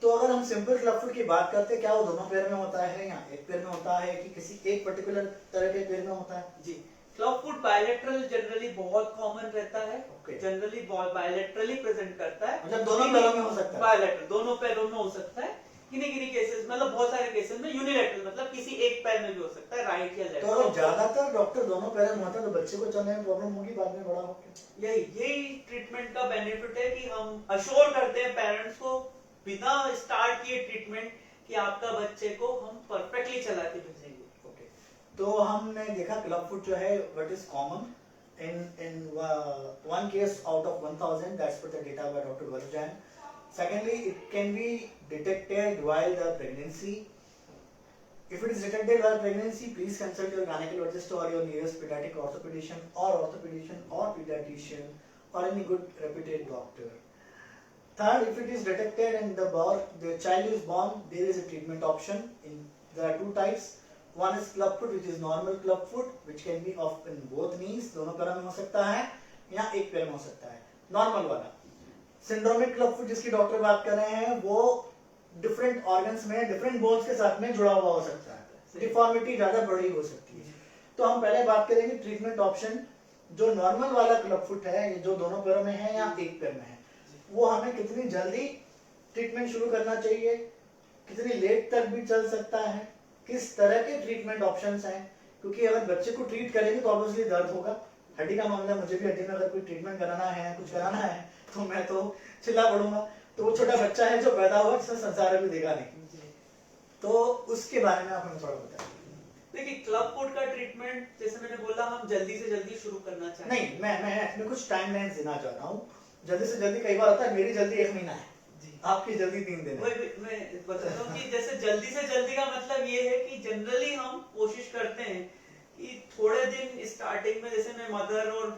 A: तो अगर हम सिंपल क्लब फुट की बात करते हैं, क्या वो दोनों पैर में होता है या एक पैर में होता है कि किसी एक पर्टिकुलर तरह के पैर में होता है?
B: जी, क्लब फुट बायलैटरल जनरली बहुत कॉमन रहता है,
A: Okay.
B: जनरली बायलैटरली प्रेजेंट करता है,
A: मतलब दोनों पैरों में हो सकता है?
B: बायलैटरल दोनों पैरों में हो सकता है। किन्हीं केसेस मतलब बहुत सारे केसेस में यूनिलैटरल मतलब किसी एक पैर में भी हो सकता है, राइट या लेफ्ट।
A: तो अगर ज्यादातर डॉक्टर दोनों पैर में होता है तो बच्चे को चलने में प्रॉब्लम होगी बाद में बड़ा होकर।
B: यही ट्रीटमेंट का बेनिफिट है कि हम अश्योर करते हैं पेरेंट्स को बिना स्टार्ट किए ट्रीटमेंट कि आपका बच्चे को हम परफेक्टली चला के भेजेंगे।
A: ओके, तो हमने देखा क्लब फुट जो है what is common in one case out of 1000, that's what the data by Dr. Gaurav. Secondly, it can be detected while the pregnancy. If it is detected while pregnancy, please consult your gynecologist or your nearest pediatric orthopedician or pediatrician or any good reputed doctor. Third, if it is detected and the child is born, there is a treatment option. There are two types. One is club foot, which is normal club foot, which can be of in both knees, दोनों पैरों में हो सकता है या एक पैर में हो सकता है, नॉर्मल वाला। सिंड्रोमिक क्लब फुट जिसकी डॉक्टर बात कर रहे हैं वो डिफरेंट ऑर्गन्स में डिफरेंट बोन्स के साथ में जुड़ा हुआ हो सकता है, डिफॉर्मिटी ज्यादा बड़ी हो सकती है। तो हम पहले बात करेंगे ट्रीटमेंट ऑप्शन। जो नॉर्मल वाला क्लब फुट है, जो दोनों पैरों में है या एक पैर में है, वो हमें कितनी जल्दी ट्रीटमेंट शुरू करना चाहिए, कितनी लेट तक भी चल सकता है, किस तरह के ट्रीटमेंट ऑप्शंस हैं? क्योंकि अगर बच्चे को ट्रीट करेंगे तो ऑब्वियसली दर्द होगा। हड्डी का मामला, मुझे भी हड्डी में अगर कोई ट्रीटमेंट कराना है, कुछ कराना है तो मैं तो चिल्ला पड़ूंगा। तो वो छोटा बच्चा है जो पैदा हुआ, जिसने संसार में देखा नहीं, तो उसके बारे में आप हमें थोड़ा बताइए।
B: देखिए, क्लब फुट का ट्रीटमेंट जैसे मैंने बोला हम जल्दी से जल्दी शुरू करना चाहते हैं।
A: नहीं, मैं अपने कुछ टाइमलाइन देना चाहता हूँ। जल्दी से जल्दी कई बार होता है, मेरी जल्दी 1 महीना है, आपकी जल्दी 3 दिन है।
B: मैं बताता हूँ कि जैसे जल्दी से जल्दी का मतलब ये है कि जनरली हम कोशिश करते हैं कि थोड़े दिन स्टार्टिंग में, जैसे मैं मदर और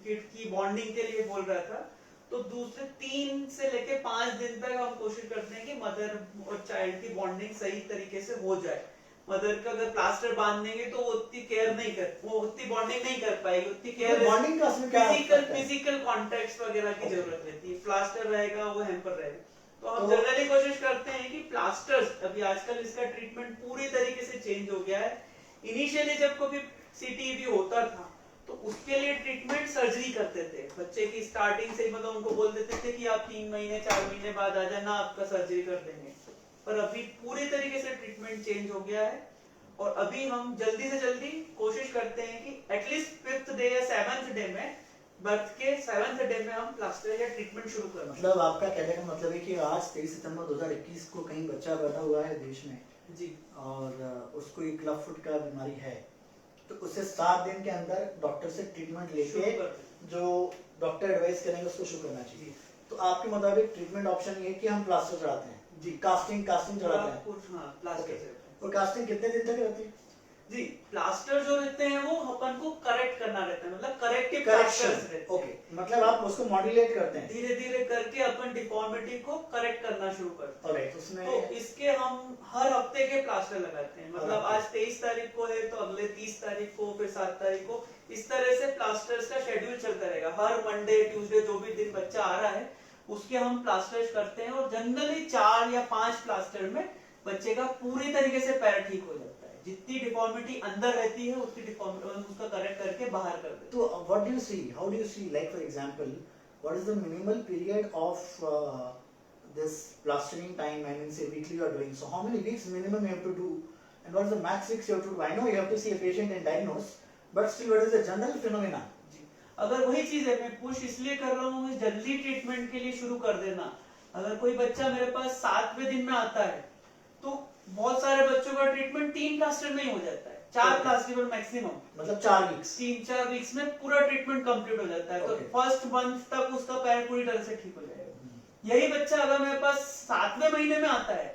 B: किड की बॉन्डिंग के लिए बोल रहा था, तो दूसरे 3 से लेके 5 दिन तक हम कोशिश करते हैं कि मदर और चाइल्ड की बॉन्डिंग सही तरीके से हो जाए। मदर का अगर प्लास्टर बांध देंगे तो वो उतनी केयर नहीं कर, वो उतनी बॉन्डिंग नहीं कर पाएगी, उतनी केयर,
A: बॉन्डिंग का उसमें क्या
B: फिजिकल कॉन्टेक्ट वगैरह की जरूरत रहती है। प्लास्टर रहेगा वो हेम्पर रहेगा। तो हम जनरली कोशिश करते हैं कि प्लास्टर्स, अभी आजकल इसका ट्रीटमेंट पूरी तरीके से चेंज हो गया है। इनिशियली जब कभी सीटीबी होता था तो उसके लिए ट्रीटमेंट सर्जरी करते थे बच्चे की, स्टार्टिंग से मतलब उनको बोल देते थे कि आप 3 महीने 4 महीने बाद आ जाना, आपका सर्जरी कर देंगे। पर अभी पूरी तरीके से ट्रीटमेंट चेंज हो गया है और अभी हम जल्दी से जल्दी कोशिश करते हैं कि एटलीस्ट 5th डे या 7th डे में, बर्थ के 7th डे में हम प्लास्टर या ट्रीटमेंट शुरू करना।
A: मतलब आपका कहने का मतलब है कि आज 23 सितंबर 2021 को कहीं बच्चा पैदा हुआ है देश में
B: जी,
A: और उसको एक क्लब फुट का बीमारी है, तो उसे 7 दिन के अंदर डॉक्टर से ट्रीटमेंट लेके जो डॉक्टर एडवाइस करेंगे उसको शुरू करना चाहिए। तो आपके मुताबिक ट्रीटमेंट ऑप्शन ये है कि हम प्लास्टर चढ़ाते हैं जी, कास्टिंग चढ़ाते हैं।
B: हाँ, प्लास्टर से।
A: और कास्टिंग कितने दिन तक रहती है
B: जी? प्लास्टर जो रहते हैं वो अपन को करेक्ट करना रहता है, मतलब करेक्टिव
A: करेक्शन?
B: प्लास्टर्स रहते हैं।
A: ओके, मतलब आप उसको मॉड्यूलेट करते हैं,
B: धीरे धीरे करके अपन डिफॉर्मिटी को करेक्ट करना शुरू करते हैं।
A: ऑलराइट, उसमें
B: तो इसके हम हर हफ्ते के प्लास्टर लगाते हैं, मतलब आज 23 तारीख को है तो अगले 30 तारीख को, फिर 7 तारीख को, इस तरह से प्लास्टर्स का शेड्यूल चलता रहेगा। हर मंडे ट्यूसडे जो भी दिन बच्चा आ रहा है उसके हम प्लास्टर्स करते हैं और जनरली 4 या 5 प्लास्टर में बच्चे का पूरी तरीके से पैर ठीक हो जाता है। जितनी डिफॉर्मिटी अंदर रहती है उतनी डिफॉर्मिटी उसका करेक्ट करके बाहर कर देते हैं।
A: तो what do you see, how do you see, like for example what is the minimal period of this plastering time? I mean, say weekly you are doing, so how many weeks minimum you have to do and what is the max weeks you have to do? I know you have to see a patient and diagnose, but still what is the general phenomena?
B: अगर वही चीज है, मैं push इसलिए कर रहा हूँ जल्दी ट्रीटमेंट के लिए शुरू कर देना। अगर कोई बच्चा मेरे पास 7वें दिन में आता है तो बहुत सारे बच्चों का ट्रीटमेंट 3 प्लास्टर में ही हो जाता है, 4 प्लास्टर मैक्सिमम,
A: मतलब 4 वीक्स,
B: 3-4 वीक्स में पूरा ट्रीटमेंट कंप्लीट हो जाता है। तो फर्स्ट मंथ तक उसका पैर पूरी तरह से ठीक हो जाएगा। यही बच्चा अगर मेरे पास 7वें महीने में आता है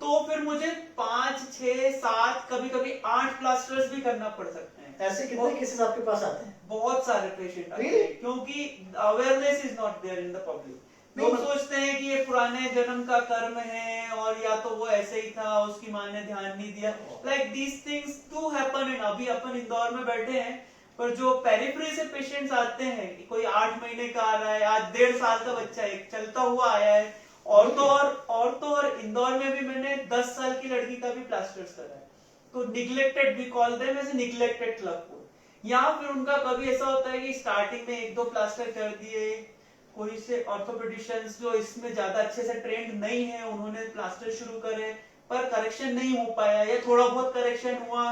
B: तो फिर मुझे 5, 6, 7, कभी कभी 8 प्लास्टर्स भी करना पड़ सकते हैं।
A: ऐसे कितने केसेस आपके पास आते हैं?
B: बहुत सारे पेशेंट आते हैं, क्योंकि awareness is not there in the public. लोग सोचते हैं कि ये पुराने जन्म का कर्म है और या तो वो ऐसे ही था, उसकी माँ ने ध्यान नहीं दिया। Like these things do happen. इन अभी अपन इंदौर में बैठे हैं, पर जो पेरिफेरी से पेशेंट्स आते हैं, कोई 8 महीने का आ रहा है, आज 1.5 साल का बच्चा एक चलता हुआ आया है, और तो और इंदौर में भी मैंने 10 साल की लड़की का भी प्लास्टर्स करा है। तो neglected, we call them as neglected club foot. या फिर उनका कभी ऐसा होता है कि स्टार्टिंग में 1-2 प्लास्टर कर दिए, कोई से ऑर्थोपेडिशियंस जो इसमें ज्यादा अच्छे से ट्रेंड नहीं है उन्होंने प्लास्टर शुरू करे पर करेक्शन नहीं हो पाया, या थोड़ा बहुत करेक्शन हुआ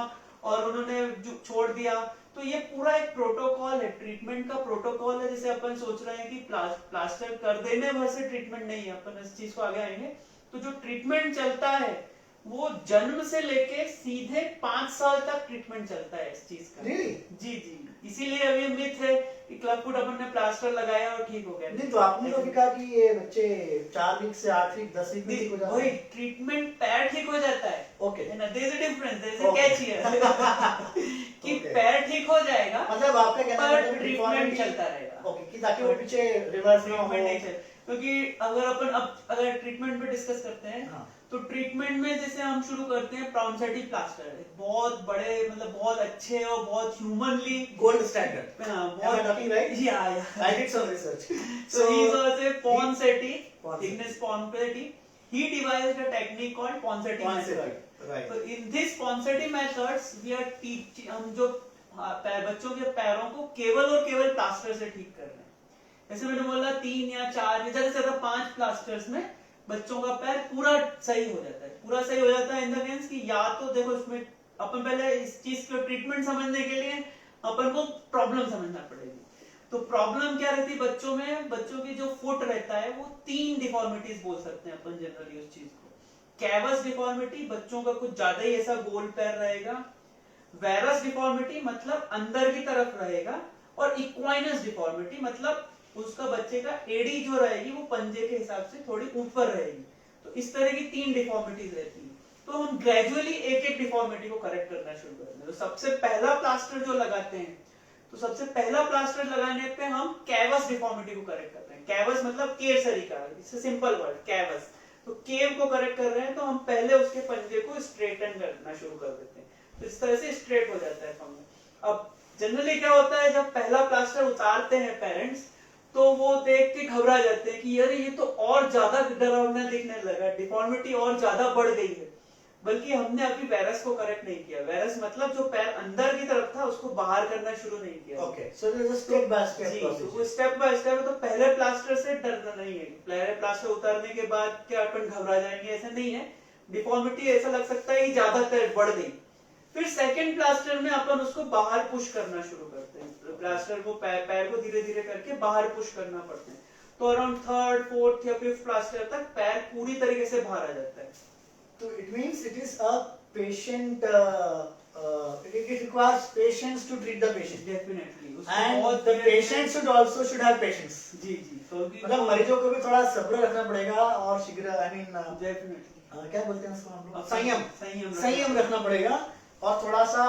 B: और उन्होंने छोड़ दिया। तो ये पूरा एक प्रोटोकॉल है, ट्रीटमेंट का प्रोटोकॉल है। जैसे अपन सोच रहे हैं कि प्लास्टर कर देने भर से ट्रीटमेंट नहीं है, अपन इस चीज को आगे आएंगे। तो जो ट्रीटमेंट चलता है वो जन्म से लेके सीधे 5 साल तक ट्रीटमेंट चलता है इस चीज का।
A: really?
B: जी जी, इसीलिए अभी मिथ है कि क्लब फुट अपन ने प्लास्टर लगाया और ठीक हो गया।
A: नहीं, तो आपने कभी कहा कि ये बच्चे 4 वीक से 8 वीक 10 वीक में ठीक हो जाते हैं?
B: वही ट्रीटमेंट पैर ठीक हो जाता है।
A: Okay,
B: there is a difference, there is a catch here कि पैर ठीक हो जाएगा,
A: मतलब आपका कहना है
B: पर ट्रीटमेंट चलता रहेगा।
A: ओके, कि ताकि वो पीछे रिवर्स ना हो।
B: क्योंकि अगर अपन अब अगर ट्रीटमेंट पे डिस्कस करते हैं,
A: हाँ।
B: तो ट्रीटमेंट में जैसे हम शुरू करते हैं प्रॉन्सेटी प्लास्टर, बहुत बड़े मतलब बहुत अच्छे और बहुत ह्यूमनली
A: गोल्ड स्टैंडर्ड,
B: बहुत
A: राइट?
B: या
A: I did some research.
B: So he was a Ponseti,
A: Ponseti.
B: Ignace Ponseti. He devised a technique called Ponseti method.
A: Right.
B: So in this Ponseti methods, we are teaching, हम जो बच्चों के पैरों को केवल और केवल प्लास्टर से ठीक कर रहे हैं। जैसे मैंने बोला 3 या 4 या ज्यादा से ज्यादा 5 प्लास्टर्स में बच्चों का पैर पूरा सही हो जाता है। पूरा सही हो जाता है इन द सेंस कि या तो देखो इसमें अपन पहले इस चीज को ट्रीटमेंट समझने के लिए अपन को प्रॉब्लम समझना पड़ेगी। तो प्रॉब्लम क्या रहती है बच्चों में? बच्चों की जो फुट रहता है वो 3 डिफॉर्मिटीज बोल सकते हैं अपन जनरली उस चीज को। कैवस डिफॉर्मिटी, बच्चों का कुछ ज्यादा ही ऐसा गोल पैर रहेगा। वेरस डिफॉर्मिटी मतलब अंदर की तरफ रहेगा, और इक्वाइनस डिफॉर्मिटी मतलब उसका बच्चे का एड़ी जो रहेगी वो पंजे के हिसाब से थोड़ी ऊपर रहेगी। तो इस तरह की 3 डिफॉर्मिटीज रहती है। तो हम ग्रेजुअली एक डिफॉर्मिटी को करेक्ट करना शुरू करते हैं। तो सबसे पहला प्लास्टर जो लगाते हैं, तो सबसे पहला प्लास्टर लगाने पे हम कैवस डिफॉर्मिटी को करेक्ट करते हैं। कैवस मतलब केसरी का, इससे सिंपल वर्ड कैवस। तो केव को करेक्ट कर रहे हैं तो हम पहले उसके पंजे को स्ट्रेटन करना शुरू कर देते हैं, तो इस तरह से स्ट्रेट हो जाता है फंगस। अब जनरली क्या होता है, जब पहला प्लास्टर उतारते हैं पेरेंट्स तो वो देख के घबरा जाते हैं कि यार ये तो और ज्यादा डरावना दिखने लगा, डिफॉर्मिटी और ज्यादा बढ़ गई है। बल्कि हमने अभी वायरस को करेक्ट नहीं किया, वायरस मतलब जो पैर अंदर की तरफ था उसको बाहर करना शुरू नहीं किया।
A: Okay, so there is a step by step
B: जी,
A: प्रोसेस।
B: वो स्टेप बाय स्टेप है, तो पहले प्लास्टर से डरना नहीं है, पहले प्लास्टर उतारने के बाद क्या अपन घबरा जाएंगे, ऐसा नहीं है। डिफॉर्मिटी ऐसा लग सकता है कि ज्यादातर बढ़ गई, फिर सेकंड प्लास्टर में अपन उसको बाहर पुश करना शुरू करते हैं, प्लास्टर को पैर को धीरे धीरे करके बाहर पुश करना पड़ता है। तो अराउंड थर्ड फोर्थ या फिफ्थ प्लास्टर तक पैर पूरी तरीके से बाहर आ जाता है।
A: So it means it is a patient. It requires patience to treat the patient.
B: Definitely,
A: And the patient should have patience.
B: जी जी, तो
A: मतलब मरीजों को भी थोड़ा सब्र रखना पड़ेगा और शीघ्र
B: डेफिनेटली
A: क्या बोलते हैं उसको हम लोग,
B: संयम
A: संयम रखना पड़ेगा। और थोड़ा सा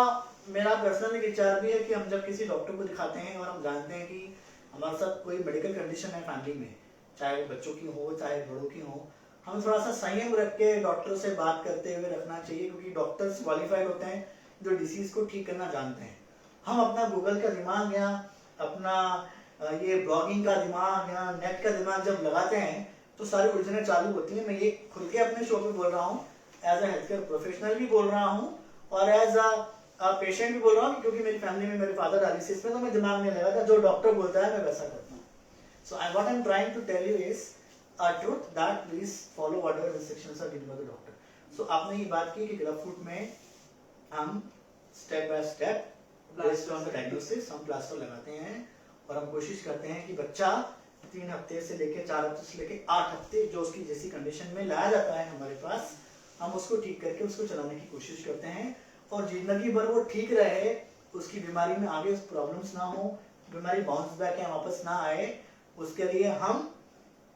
A: मेरा पर्सनल विचार भी है कि हम जब किसी डॉक्टर को दिखाते हैं और हम जानते हैं कि हमारे साथ कोई मेडिकल कंडीशन है फैमिली में, चाहे बच्चों की हो चाहे बड़ों की हो, हमें थोड़ा सा संयम रख के डॉक्टर से बात करते हुए रखना चाहिए, क्योंकि डॉक्टर्स क्वालिफाइड होते हैं जो डिसीज को ठीक करना जानते हैं। हम अपना गूगल का दिमाग या अपना ये ब्लॉगिंग का दिमाग या नेट का दिमाग जब लगाते हैं तो सारी उलझनें चालू होती हैं। मैं ये खुल के अपने शो पे बोल रहा हूँ, as a health care professional भी बोल रहा हूँ और एज अ पेशेंट भी बोल रहा हूँ, क्योंकि मेरी फैमिली में मेरे फादर डायलिसिस में, तो मैं दिमाग में लगा था जो डॉक्टर बोलता है मैं वैसा करता हूँ। So what I am trying to tell you is a truth that please follow whatever instructions are given by the doctor. So आपने ये बात की कि क्लब फुट में हम step by step based on the diagnosis हम plaster लगाते हैं और हम कोशिश करते हैं कि बच्चा 3 हफ्ते से लेके 4 हफ्ते से लेके 8 हफ्ते जो उसकी जैसी कंडीशन में लाया जाता है हमारे पास, हम उसको ठीक करके उसको चलाने की कोशिश करते हैं और जिंदगी भर वो ठीक रहे, उसकी बीमारी में आगे प्रॉब्लम्स ना हो, बीमारी बाउंस बैक या वापस ना आए, उसके लिए हम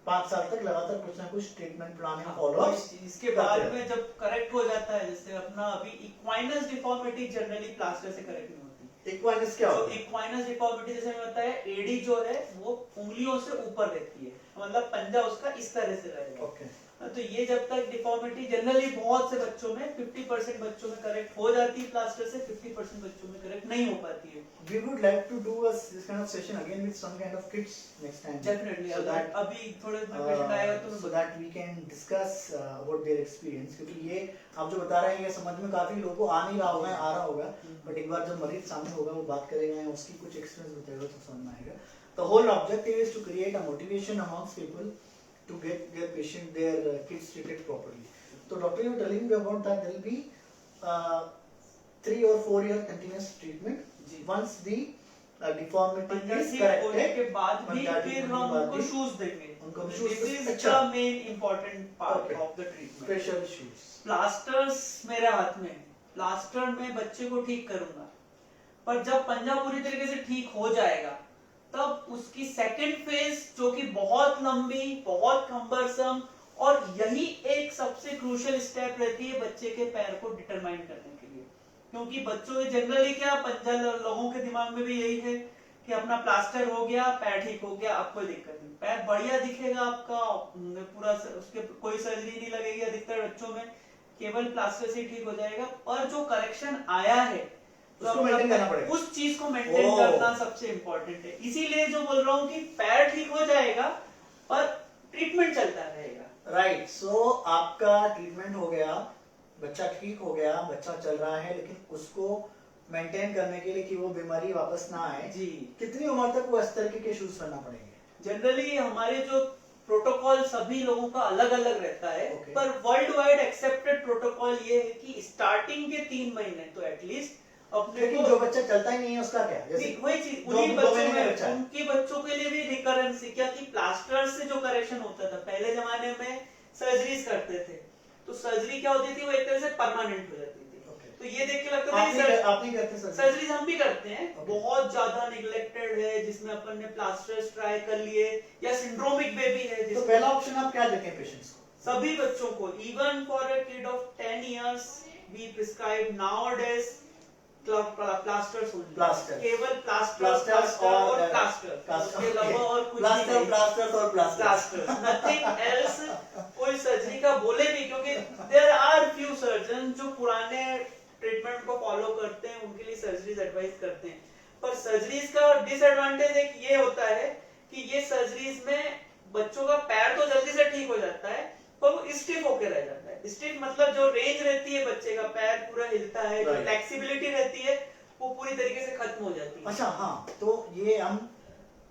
A: 5 साल तक लगातार कुछ ना कुछ ट्रीटमेंट प्लान या फॉलो
B: इसके बाद में जब करेक्ट हो जाता है, जैसे अपना अभी इक्वाइनस डिफॉर्मिटी जनरली प्लास्टर से करेक्ट नहीं होती।
A: इक्वाइनस क्या होता है?
B: इक्वाइनस डिफॉर्मिटी जैसे मैंने बताया, एडी जो है वो उंगलियों से ऊपर रहती है, मतलब पंजा उसका इस तरह से रहेगा।
A: ओके,
B: तो ये जब तक डिफॉर्मिटी जनरली बहुत से बच्चों में 50% बच्चों में करेक्ट हो जाती है प्लास्टर से, 50% बच्चों में करेक्ट नहीं हो पाती है।
A: We would like to do this kind of session again with some kind of kids next time.
B: Definitely,
A: so that
B: अभी थोड़े पेशेंट आएगा तो
A: so that we can discuss about their experience, क्योंकि ये आप जो बता रहे हैं ये समझ में काफी लोगों को आ नहीं रहा होगा, आ रहा होगा, बट एक बार जब मरीज सामने होगा वो बात करेगा या उसकी कुछ एक्सपीरियंस बताएगा तो समझ में आएगा। The whole objective is to create a motivation amongst people to get their patient, their kids treated properly. So doctor, you were telling me about that there will be 3 or 4 year continuous treatment. Once the deformity is corrected,
B: के बाद भी फिर हम उनको shoes देंगे।
A: उनको shoes,
B: This is
A: अच्छा,
B: the main important part of the treatment.
A: Special shoes.
B: Plasters मेरे हाथ में है, प्लास्टर में बच्चे को ठीक करूंगा, पर जब पंजा पूरी तरीके से ठीक हो जाएगा तब उसकी सेकंड फेज जो कि बहुत लंबी, बहुत कम्बरसम, और यही एक सबसे क्रूशियल स्टेप रहती है बच्चे के पैर को डिटरमाइन करने के लिए। क्योंकि बच्चों के जनरली क्या, पंजा लोगों के दिमाग में भी यही है कि अपना प्लास्टर हो गया, पैर ठीक हो गया, अब कोई दिक्कत नहीं, पैर बढ़िया दिखेगा आपका, पूरा उसके कोई सर्जरी नहीं लगेगी अधिकतर बच्चों में, केवल प्लास्टर से ठीक हो जाएगा। पर जो करेक्शन आया है
A: उसको मेंटेन करना पड़ेगा,
B: उस चीज को मेंटेन करना सबसे इम्पोर्टेंट है। इसीलिए जो बोल रहा हूँ कि पैर ठीक हो जाएगा पर ट्रीटमेंट चलता रहेगा।
A: राइट, सो आपका ट्रीटमेंट हो गया, बच्चा ठीक हो गया, बच्चा चल रहा है, लेकिन उसको मेंटेन करने के लिए कि वो बीमारी वापस ना आए,
B: जी,
A: कितनी उम्र तक वो इस तरह के शूज करना पड़ेंगे?
B: जनरली हमारे जो प्रोटोकॉल सभी लोगों का अलग अलग रहता है, पर वर्ल्ड वाइड एक्सेप्टेड प्रोटोकॉल ये है कि स्टार्टिंग के 3 महीने तो एटलीस्ट अपने,
A: लेकिन जो बच्चा चलता ही नहीं है उसका क्या? जैसे
B: वही चीज उन्हीं बच्चों में, उनके बच्चों के लिए भी रिकरेंस, क्या कि प्लास्टर से जो करेक्शन होता था पहले जमाने में, सर्जरीज करते थे, तो सर्जरी क्या होती थी, वो एक तरह से परमानेंट हो जाती थी। तो ये देख के लगता था
A: आप नहीं करते
B: सर्जरीज, हम भी करते हैं, बहुत ज्यादा निगलेक्टेड है जिसमें अपन ने प्लास्टर्स ट्राई कर लिए, या सिंड्रोमिक बेबी है।
A: तो पहला ऑप्शन आप क्या देते हैं पेशेंट्स को?
B: सभी बच्चों को, even for a kid of 10 years we prescribe nowadays plasters, केवल प्लास्टर्स और प्लास्टर, उसके अलावा और कुछ नहीं, प्लास्टर्स और प्लास्टर्स, नथिंग एल्स। कोई सर्जरी का देयर आर फ्यू सर्जन जो पुराने ट्रीटमेंट को फॉलो करते हैं, उनके लिए सर्जरीज एडवाइस करते हैं। पर सर्जरीज का डिसएडवांटेज एक ये होता है कि ये सर्जरीज में बच्चों का पैर तो जल्दी से ठीक हो जाता है, पर वो स्टिफ होके रह जाता है। स्टिफ मतलब जो रेंज रहती है बच्चे का, पैर पूरा हिलता है, जो
A: Right.
B: फ्लेक्सिबिलिटी रहती है वो पूरी तरीके से खत्म हो जाती है।
A: अच्छा हाँ, तो ये हम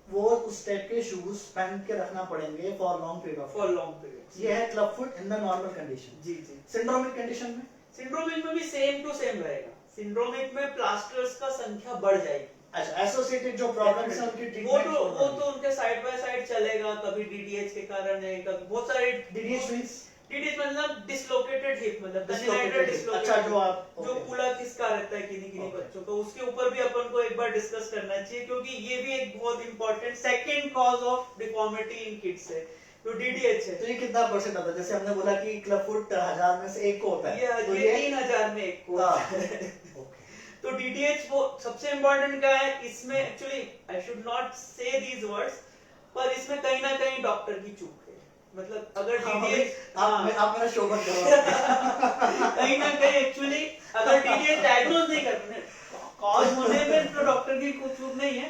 A: वो उस टाइप के शूज पहन के रखना पड़ेंगे for long period of
B: for long period.
A: ये है club foot in the normal condition.
B: जी जी।
A: सिंड्रोमिक कंडीशन में
B: सिंड्रोमिक में भी सेम टू सेम रहेगा। सिंड्रोमिक में प्लास्टर्स का संख्या बढ़ जाएगी।
A: अच्छा, एसोसिएटेड जो प्रॉब्लम्स हैं उनकी
B: वो
A: ट्रीटमेंट
B: तो उनके साइड बाय साइड चलेगा, कभी डीडीएच के कारण है, कभी बहुत सारे
A: डीडीएच मींस
B: डीडीएच मतलब डिसलोकेटेड हिप, मतलब
A: Dislocated hip। अच्छा, जो आप
B: जो
A: okay।
B: पूरा किसका रहता है किन्हीं किन्हीं
A: Okay।
B: बच्चों को, उसके ऊपर भी अपन को एक बार डिस्कस करना चाहिए, क्योंकि ये भी एक बहुत important second cause of deformity in kids है, जो डीडीएच है।
A: तो ये कितना परसेंट आता है? जैसे हमने बोला कि क्लब फुट 1000 में से एक को होता है, तो
B: ये 3000 में एक को। तो डीडीएच वो सबसे इंपॉर्टेंट क्या है इसमें, एक्चुअली आई शुड नॉट से दीज वर्ड्स, पर इसमें कहीं ना कहीं डॉक्टर की चूक है। मतलब अगर डीडीएच
A: आप मेरा शो मत करो।
B: कहीं ना कहीं एक्चुअली अगर डीडीएच डायग्नोज नहीं करते, कॉज होने में तो डॉक्टर की कुछ चूक नहीं है,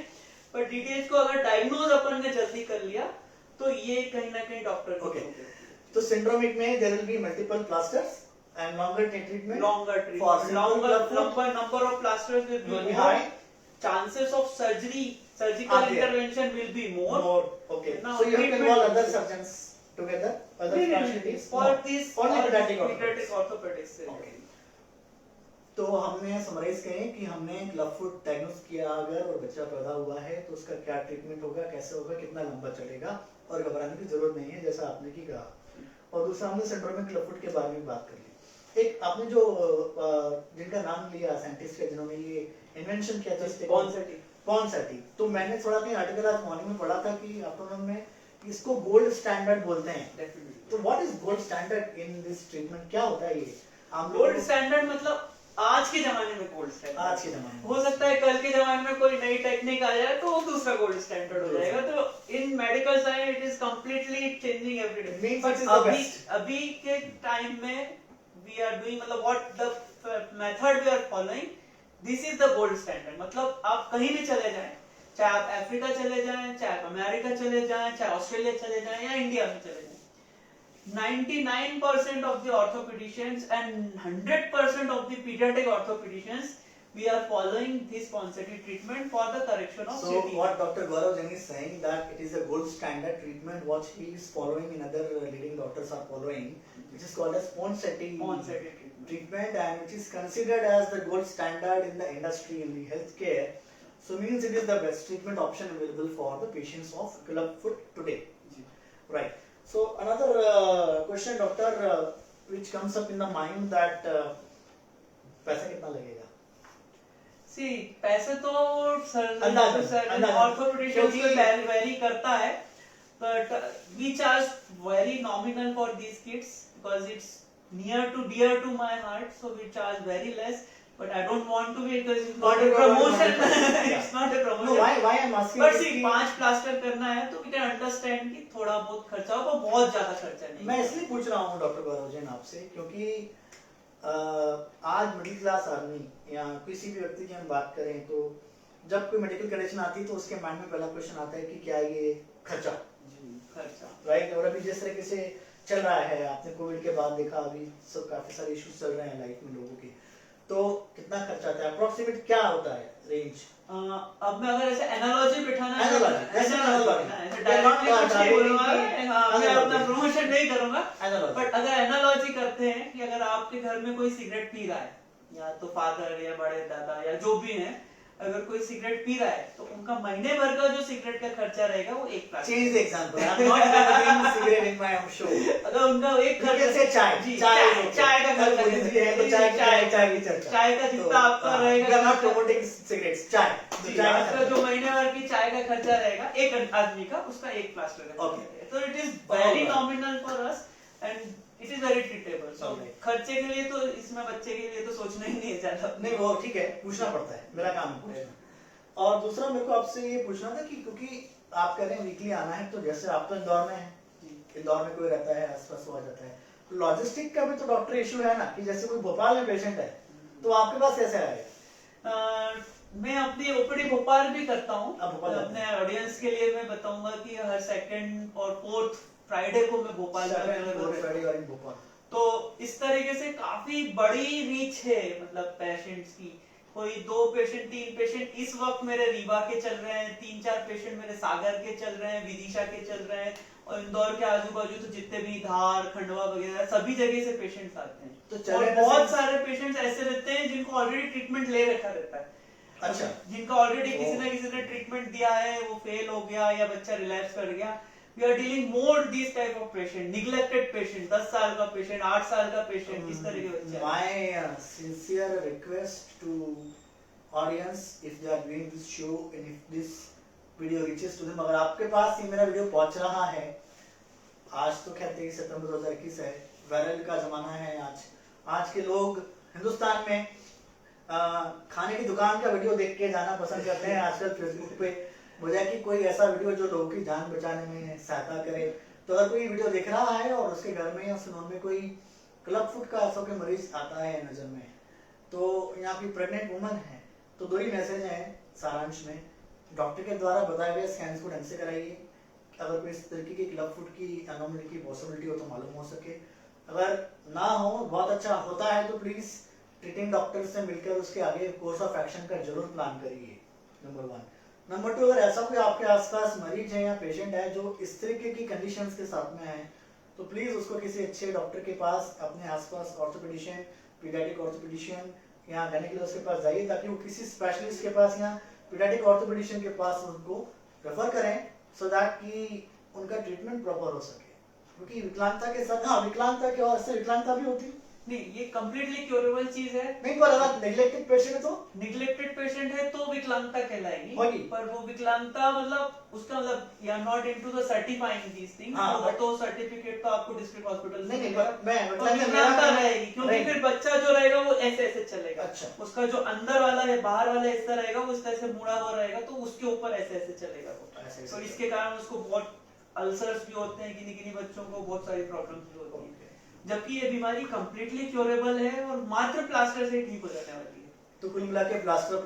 B: पर डीडीएच को अगर डायग्नोज अपन ने जल्दी कर लिया तो ये कहीं ना कहीं डॉक्टर की
A: Okay।
B: चूक है।
A: तो सिंड्रोमिक में there will be multiple plasters and longer treatment
B: Longer
A: for
B: treatment,
A: simple club foot
B: number of plasters will
A: will
B: be
A: be
B: more,
A: high,
B: chances of surgical
A: Are there।
B: intervention will be more.
A: Okay,
B: Now
A: so you have to
B: treatment
A: involve
B: will
A: other
B: be-
A: surgeons together, other
B: नहीं,
A: specialties
B: for
A: No,
B: these
A: only
B: for
A: pediatric
B: pediatric
A: orthopedics।
B: orthopedics से
A: Okay। तो हमने summarise करें कि हमने club foot diagnose किया अगर और बच्चा पैदा हुआ है तो उसका क्या ट्रीटमेंट होगा, कैसे होगा, कितना लंबा चलेगा, और घबराने की जरूरत नहीं है जैसा आपने की कहा। और दूसरा हमने सिंड्रोमिक क्लब फुट के बारे में बात कर ली। एक आपने जो जिनका नाम लिया साइंटिस्ट है जिन्होंने ये इन्वेंशन किया था पॉन्सेटी, तो मैंने थोड़ा कहीं आर्टिकल आज मॉर्निंग में पढ़ा था कि आफ्टरनून में इसको गोल्ड स्टैंडर्ड बोलते हैं।
B: Definitely।
A: तो what is gold standard in this treatment, क्या होता है ये?
B: गोल्ड स्टैंडर्ड मतलब आज के जमाने में गोल्ड स्टैंडर्ड,
A: आज के जमाने में
B: हो सकता है कल के जमाने में कोई नई टेक्निक आ जाए तो वो दूसरा गोल्ड स्टैंडर्ड हो जाएगा। तो in medical science it is completely changing every day.
A: Means it is the best।
B: अभी के टाइम में वी आर डूइंग, मतलब what the method we are following, this is the gold standard. मतलब आप कहीं भी चले जाएं, चाहे आप अफ्रीका चले जाएं, चाहे आप अमेरिका चले जाएं, चाहे ऑस्ट्रेलिया चले जाएं या इंडिया में चले जाएं, 99% of the orthopedicians and 100% of the pediatric orthopedicians, we are following this Ponseti treatment for the correction of
A: So
B: CT.
A: what Dr. Gaurav Jain is saying that it is a gold standard treatment what he is following and other leading doctors are following, which is called as Ponseti
B: Ponseti treatment.
A: treatment, and which is considered as the gold standard in the industry in the healthcare. So means it is the best treatment option available for the patients of club foot today. Right. So another question, doctor, which comes up in the mind that पैसा कितना लगेगा?
B: See, पैसे तो
A: अंदाज़न।
B: orthopedicians पे vary करता है, but we charge very nominal for these kids because it's near to dear to my heart, so we charge very less. But I don't want to be, because it's not a promotion. It's not a promotion.
A: No, why I'm asking?
B: But see, 5 plaster करना है तो we can understand कि थोड़ा बहुत खर्चा होगा, बहुत ज्यादा खर्चा नहीं।
A: मैं इसलिए पूछ रहा हूँ डॉक्टर गौरव जैन आपसे क्योंकि आज मिडिल क्लास आदमी या किसी भी व्यक्ति की हम बात करें तो जब कोई मेडिकल कंडीशन आती है तो उसके माइंड में पहला क्वेश्चन आता है कि क्या ये खर्चा, राइट? और अभी जिस तरीके से चल रहा है, आपने कोविड के बाद देखा अभी सब काफी सारे इश्यूज चल रहे हैं लाइफ में लोगों के, तो कितना खर्चा आता है, अप्रोक्सीमेट क्या होता है रेंज?
B: अब मैं अगर ऐसे एनालॉजी बिठाना मैं अपना प्रमोशन नहीं करूंगा, बट अगर एनालॉजी करते हैं कि अगर आपके घर में कोई सिगरेट पी रहा है, या तो फादर या बड़े दादा या जो भी हैं, अगर कोई सिगरेट पी रहा है तो उनका महीने भर का जो सिगरेट का खर्चा रहेगा वो एक lakh.
A: Change the example, I am not drinking cigarette in my show.
B: अगर उनका एक खर्चा
A: से चाय
B: का खर्चा
A: है तो चाय की चर्चा,
B: चाय का जितना आपका रहेगा,
A: we are not promoting cigarettes, चाय
B: आपका जो महीने भर की चाय का खर्चा रहेगा एक आदमी का, उसका एक प्लास्टर का। तो it is very nominal for us and it is very treatable. So खर्चे के लिए तो इसमें बच्चे के लिए तो सोचना ही नहीं है ज्यादा।
A: नहीं वो ठीक है, पूछना पड़ता है, मेरा काम है पूछना। और दूसरा मेरे को आपसे ये पूछना था कि क्योंकि आप कह रहे हैं वीकली आना है, तो जैसे आप तो इंदौर में हैं, इंदौर में कोई रहता है आसपास हो जाता है, लॉजिस्टिक का भी तो डॉक्टर इशू है ना, कि जैसे कोई भोपाल में पेशेंट है तो आपके पास कैसे आएगा?
B: मैं अपनी ओपीडी भोपाल भी करता हूँ।
A: आप भोपाल जाते
B: अपने ऑडियंस के लिए मैं बताऊंगा कि हर सेकंड और फोर्थ फ्राइडे को मैं भोपाल में available रहता हूँ।
A: फ्राइडे और इन भोपाल।
B: तो इस तरीके से काफी बड़ी रीच है, मतलब पेशेंट्स की। कोई 2 पेशेंट 3 पेशेंट इस वक्त मेरे रीवा के चल रहे हैं, 3-4 पेशेंट मेरे सागर के चल रहे हैं, विदिशा के चल रहे हैं, और इंदौर के आजू बाजू तो जितने भी धार खंडवा वगैरह सभी जगह से पेशेंट्स आते हैं।
A: तो
B: और बहुत सारे पेशेंट्स ऐसे रहते हैं जिनको ऑलरेडी ट्रीटमेंट ले रखा रहता है।
A: अच्छा।
B: जिनका ऑलरेडी किसी ना किसी ने ट्रीटमेंट दिया है, वो फेल हो गया या बच्चा रिलैप्स कर गया। We are dealing more this type of patient, neglected patient, 10 साल का पेशेंट, 8 साल का पेशेंट, इस तरह के बच्चे।
A: My sincere request to audience, if they are viewing this show and if this video reaches to them, अगर आपके पास ये मेरा वीडियो पहुंच रहा है, आज तो खैर 23 सितंबर 2021 है, वायरल का जमाना है आज के लोग हिंदुस्तान में खाने की दुकान का वीडियो देख के जाना पसंद करते हैं आजकल फेसबुक पे, बजाय कि कोई ऐसा वीडियो जो लोगों की जान बचाने में सहायता करे। तो अगर कोई वीडियो देख रहा है और उसके घर में या सुनोन में कोई क्लब फुट का ऐसा कोई मरीज आता है नजर में, तो यहाँ की प्रेग्नेंट वुमन है, तो 2 ही मैसेज हैं सारांश में। डॉक्टर के द्वारा बताए गए स्कैन्स को ढंग से कराइए, अगर कोई इस तरीके की क्लब फुट की एनोमली की पॉसिबिलिटी हो तो मालूम हो सके, अगर ना हो बहुत अच्छा होता है तो प्लीज ट्रीटिंग डॉक्टर से मिलकर उसके आगे कोर्स ऑफ एक्शन का जरूर प्लान करिए, नंबर 1। नंबर 2, अगर ऐसा कोई आपके आसपास मरीज है या पेशेंट है जो इस तरीके की कंडीशंस के साथ में है, तो प्लीज उसको किसी अच्छे डॉक्टर के पास, अपने आसपास ऑर्थोपेडिशियन, पीडियाट्रिक ऑर्थोपेडिशियन या गायनेकोलॉजिस्ट के पास जाइए, ताकि वो किसी स्पेशलिस्ट के पास या पीडियाट्रिक ऑर्थोपेडिशियन के पास उनको रेफर करें, सो दैट कि उनका ट्रीटमेंट प्रॉपर हो सके। क्योंकि विकलांगता के साथ, हाँ विकलांगता के और इससे विकलांगता भी होती
B: नहीं, ये कम्प्लीटली क्योरेबल चीज है।
A: नहीं, पर अगर नेग्लेक्टेड पेशेंट है तो
B: निग्लेक्टेड पेशेंट है तो विकलांगता कहलाएगी,
A: होगी।
B: पर वो विकलांगता मतलब उसका मतलब you are not into the certifying these things.
A: हाँ,
B: वो तो सर्टिफिकेट तो आपको डिस्ट्रिक्ट हॉस्पिटल से
A: नहीं
B: मिलेगा।
A: मैं
B: और विकलांगता रहेगी, क्योंकि फिर बच्चा जो रहेगा वो ऐसे ऐसे चलेगा।
A: अच्छा।
B: उसका जो अंदर वाला है, बाहर वाला हिस्सा रहेगा वो इस तरह से मुड़ा हुआ रहेगा, तो उसके ऊपर ऐसे ऐसे चलेगा वो।
A: ऐसे
B: तो इसके कारण उसको बहुत अल्सर्स भी होते हैं, किन्हीं किन्हीं बच्चों को बहुत सारी प्रॉब्लम्स भी होती हैं। जबकि ये बीमारी कम्प्लीटली क्योरेबल है और मात्र प्लास्टर से ठीक हो जाने वाली है।
A: तो कुल मिला के प्लास्टर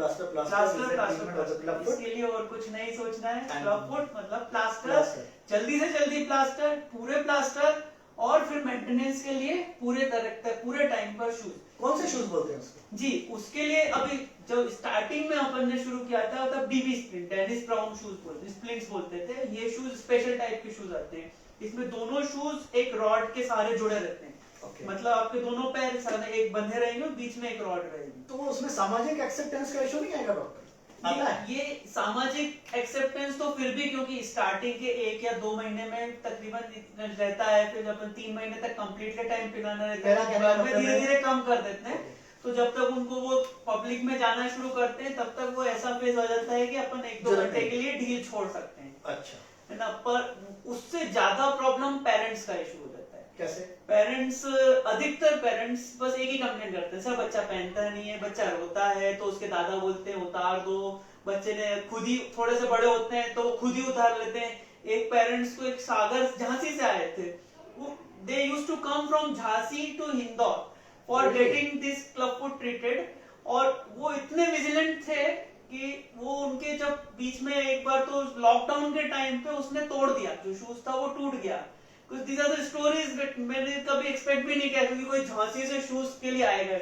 B: इसके लिए और कुछ नहीं सोचना है। क्लब फुट मतलब प्लास्टर, जल्दी से जल्दी प्लास्टर, पूरे प्लास्टर, और फिर मेंटेनेंस के लिए पूरे टाइम पर शूज।
A: कौन से शूज बोलते हैं उसको?
B: जी, उसके लिए अभी जो स्टार्टिंग में अपन ने शुरू किया था तब DB splint, Denis Browne shoes बोलते, स्प्लिंट्स बोलते थे। ये शूज स्पेशल टाइप के शूज आते हैं, इसमें दोनों शूज एक रॉड के सहारे जुड़े रहते हैं। मतलब आपके दोनों पैर सामने एक बंधे रहेंगे और बीच में एक रॉड रहेगी।
A: तो उसमें सामाजिक एक्सेप्टेंस का इशू नहीं आएगा डॉक्टर? आता है
B: ये सामाजिक एक्सेप्टेंस तो फिर भी, क्योंकि स्टार्टिंग के 1 या 2 महीने में तकरीबन रहता है, फिर जब 3 महीने तक कंप्लीटली टाइम पिलाना रहता है, धीरे धीरे कम कर देते हैं। तो जब तक उनको वो पब्लिक में जाना शुरू करते हैं तब तक वो ऐसा फेज हो जाता है कि अपन 1-2 घंटे के लिए ढील छोड़ सकते हैं।
A: अच्छा,
B: है ना। पर उससे ज्यादा प्रॉब्लम पेरेंट्स का इशू हो जाता है।
A: कैसे?
B: पेरेंट्स, अधिकतर पेरेंट्स बस एक ही कंप्लेंट करते हैं, सर बच्चा पहनता नहीं है, बच्चा रोता है तो उसके दादा बोलते हैं उतार दो, बच्चे ने खुद ही थोड़े से बड़े होते हैं तो खुद ही उतार लेते हैं। एक पेरेंट्स को, एक सागर झांसी से आए थे, वो they used to come from Jhansi to Indore for getting this club foot treated, और वो इतने विजिलेंट थे कि वो उनके जब बीच में एक बार तो लॉकडाउन के टाइम पे उसने तोड़ दिया, जो शूज था वो टूट गया। These are the stories that मैंने कभी एक्सपेक्ट भी नहीं किया, क्योंकि कोई झांसी से शूज के लिए आएगा।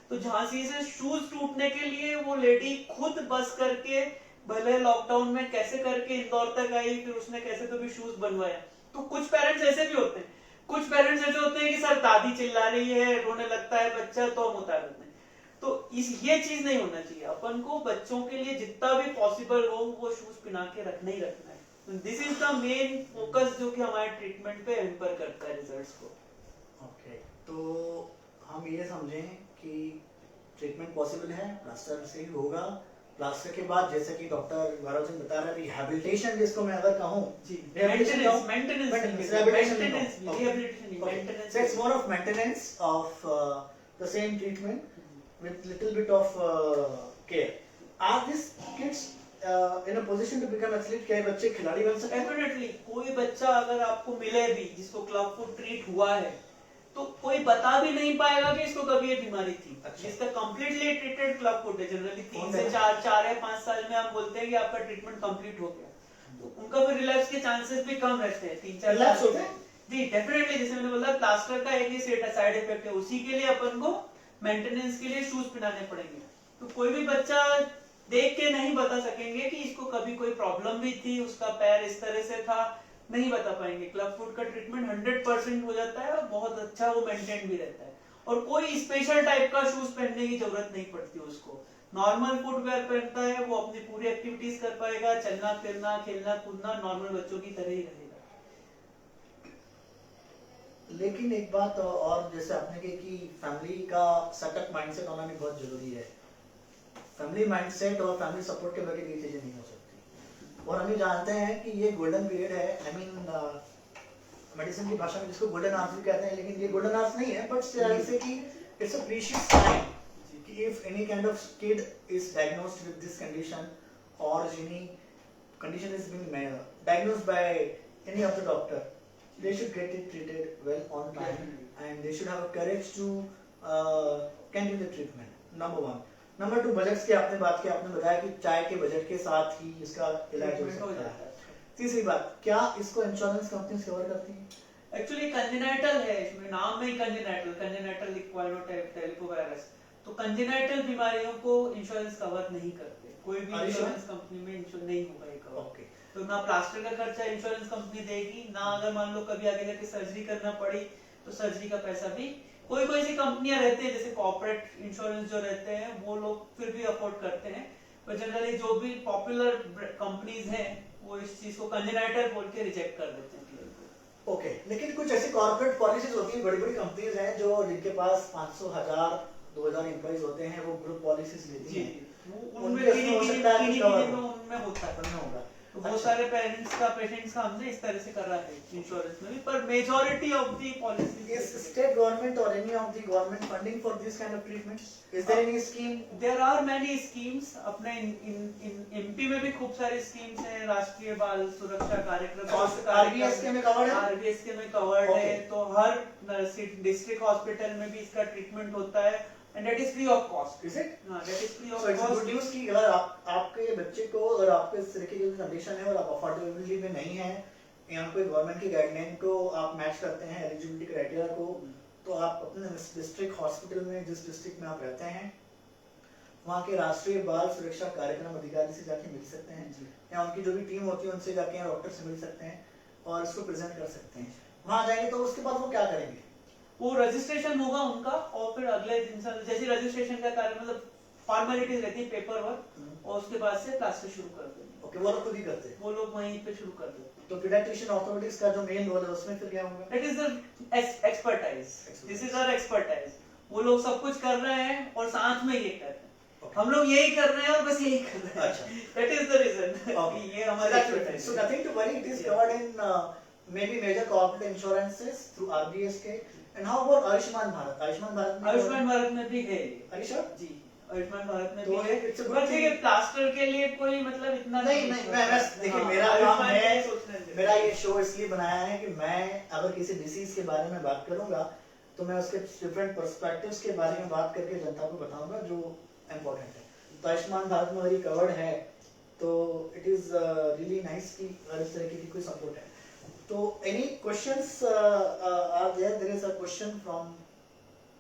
B: तो झांसी से शूज टूटने के लिए वो लेडी खुद बस करके, भले लॉकडाउन में कैसे करके इंदौर तक आई, फिर उसने कैसे तो भी शूज बनवाया। तो कुछ पेरेंट्स ऐसे भी होते हैं, कुछ पेरेंट्स ऐसे होते हैं कि सर दादी चिल्ला रही है, रोने लगता है बच्चा तो हम उतार देते हैं। तो ये चीज नहीं होना चाहिए। अपन को बच्चों के लिए जितना भी पॉसिबल हो वो शूज पहना के रखना ही रखना है। This is the main focus जो कि हमारे ट्रीटमेंट पे हेल्पर करता है रिजल्ट्स को।
A: ओके, तो हम ये समझें कि ट्रीटमेंट पॉसिबल है, प्लास्टर से ही होगा। प्लास्टर के बाद जैसे कि डॉक्टर गौरव सिंह बता रहे हैं, रिहैबिलिटेशन जिसको मैं अगर कहूं, it's more of maintenance of the same treatment with little bit of care. Are these kids in a position to become athlete? क्या बच्चे खिलाड़ी बन सकते हैं?
B: डेफिनेटली। कोई बच्चा अगर आपको मिले भी जिसको क्लब फुट ट्रीट हुआ है, तो कोई बता भी नहीं पाएगा कि इसको कभी ये बीमारी थी।
A: अच्छा।
B: इसका कंप्लीटली ट्रीटेड क्लब फुट है। जनरली 3
A: कौन
B: से
A: है?
B: 4 या 5 साल में हम बोलते हैं कि आपका ट्रीटमेंट कंप्लीट हो गया, तो उनका फिर रिलैप्स के चांसेस भी कम रहते हैं। 3-4
A: Relapse होते हैं?
B: जी डेफिनेटली। जैसे मैंने बोला प्लास्टर का एक ही साइड इफेक्ट है, उसी के लिए अपन को मेंटेनेंस के लिए शूज पहनाने पड़ेंगे। तो कोई भी बच्चा देख के नहीं बता सकेंगे कि इसको कभी कोई प्रॉब्लम भी थी, उसका पैर इस तरह से था, नहीं बता पाएंगे। क्लब फुट का ट्रीटमेंट 100% हो जाता है और बहुत अच्छा वो मेंटेन भी रहता है, और कोई स्पेशल टाइप का शूज पहनने की जरूरत नहीं पड़ती उसको। नॉर्मल फुटवेयर पहनता है वो अपनी पूरी एक्टिविटीज कर पाएगा, चलना फिरना खेलना कूदना नॉर्मल बच्चों की तरह ही रहेगा।
A: लेकिन एक बात और जैसे आपने कही कि फैमिली का सेटअप माइंडसेट होना भी बहुत जरूरी है। फैमिली माइंडसेट और फैमिली सपोर्ट के बगैर ये चीजें नहीं हो सकती। और हम ये जानते हैं कि ये गोल्डन पीरियड है, आई मीन मेडिसिन की भाषा में जिसको गोल्डन आवर्स भी कहते हैं, लेकिन ये गोल्डन आवर्स नहीं है, बट से कि इट्स अ प्रीशियस टाइम कि if any kind of kid is diagnosed with this condition और any condition is being diagnosed by any of the doctor, they should get it treated well on time, and they should have a courage to continue the treatment. Number one. Number two, budget की आपने बात की, आपने बताया कि चाय के budget के साथ ही इसका इलाज हो सकता है। तीसरी बात, क्या इसको इंश्योरेंस कंपनी कवर करती है?
B: एक्चुअली कंजेनाइटल है, इसमें नाम में ही कंजेनाइटल इक्वाइनोटेलिकोवायरस, तो कंजेनाइटल बीमारियों को इंश्योरेंस कवर नहीं करते। कोई भी इंश्योरेंस कंपनी में इंश्योर नहीं होगा ये कवर।
A: ओके।
B: तो ना प्लास्टर का खर्चा इंश्योरेंस कंपनी देगी, ना अगर मान लो कभी आगे जाके सर्जरी करना पड़ी तो सर्जरी का पैसा भी। कोई कोई सी कंपनियां रहती है जैसे कॉर्पोरेट इंश्योरेंस जो रहते हैं वो लोग फिर भी अफोर्ड करते हैं, पर जनरली जो भी पॉपुलर कंपनीज हैं वो इस चीज को कंजेनाइटल बोल के रिजेक्ट कर देते हैं।
A: ओके, लेकिन कुछ ऐसी कॉर्पोरेट पॉलिसीज होती है, बड़ी बड़ी कंपनीज हैं जो जिनके पास 500, 1000, 2000 एम्प्लॉइज होते हैं, वो ग्रुप पॉलिसीज लेती हैं।
B: उनमें होता है, तो बहुत सारे पेशेंट्स का हमने इस तरह से करा है इंश्योरेंस में भी, पर majority of the policies
A: Is state government or any of the government funding for this kind of treatments? Is there any scheme?
B: There are many schemes. अपने एमपी में भी खूब सारी स्कीम्स हैं, राष्ट्रीय बाल सुरक्षा कार्यक्रम,
A: RBSK में covered है?
B: RBSK में कवर्ड है, तो हर डिस्ट्रिक्ट हॉस्पिटल में भी इसका ट्रीटमेंट होता है, and that is free of cost.
A: Is it?
B: हाँ, that is free of
A: So it's
B: cost.
A: good news कि अगर आपके बच्चे को, अगर आपके इस तरह की कंडीशन है और आप अफोर्डेबिलिटी में नहीं है, यहाँ पे गवर्नमेंट की गाइडलाइन को आप मैच करते हैं, एलिजिबिलिटी क्राइटेरिया को, तो आप अपने डिस्ट्रिक्ट हॉस्पिटल में, जिस डिस्ट्रिक्ट में आप रहते हैं, वहाँ के राष्ट्रीय बाल सुरक्षा कार्यक्रम अधिकारी से जाके मिल सकते हैं, या उनकी जो भी टीम होती है उनसे जाके डॉक्टर से मिल सकते हैं और इसको प्रेजेंट कर सकते हैं। वहाँ जाएंगे तो उसके बाद वो क्या करेंगे?
B: वो रजिस्ट्रेशन होगा उनका, और फिर अगले दिन से जैसे रजिस्ट्रेशन का कार्य मतलब फॉर्मेलिटीज रहती है, पेपर वर्क, और उसके बाद से क्लासेस शुरू कर देंगे।
A: ओके, वो लोग खुद ही करते हैं?
B: वो लोग वहीं पे शुरू कर देते हैं।
A: तो पीडियाट्रिशियन ऑर्थोपेडिक्स का जो मेन रोल है उसमें फिर क्या होगा?
B: It is the expertise. This is our expertise. वो लोग सब कुछ कर रहे हैं और साथ में ये कर रहे हैं। हम लोग यही कर रहे हैं और बस यही कर रहे हैं।
A: अच्छा।
B: That is the reason.
A: Okay.
B: ये हमारा
A: expertise. So nothing to worry. It is covered in maybe major corporate insurances through RBSK. And how about Ayushman Bharat?
B: Ayushman Bharat में भी है ये।
A: Are you sure?
B: जी, आयुष्मान भारत में
A: तो
B: भी है।
A: it's a good
B: पर
A: thing.
B: देखिए प्लास्टर के लिए कोई मतलब इतना
A: नहीं, मैं देखिए मेरा काम है, मेरा ये शो इसलिए बनाया है कि मैं अगर किसी डिसीज के बारे में बात करूंगा तो मैं उसके डिफरेंट पर्सपेक्टिव्स के बारे में बात करके जनता को बताऊंगा जो इम्पोर्टेंट है। तो आयुष्मान भारत में अगर कवर्ड है तो इट इज रियली नाइस कि हर इस तरीके की कोई सपोर्ट है। तो any questions are there is a question from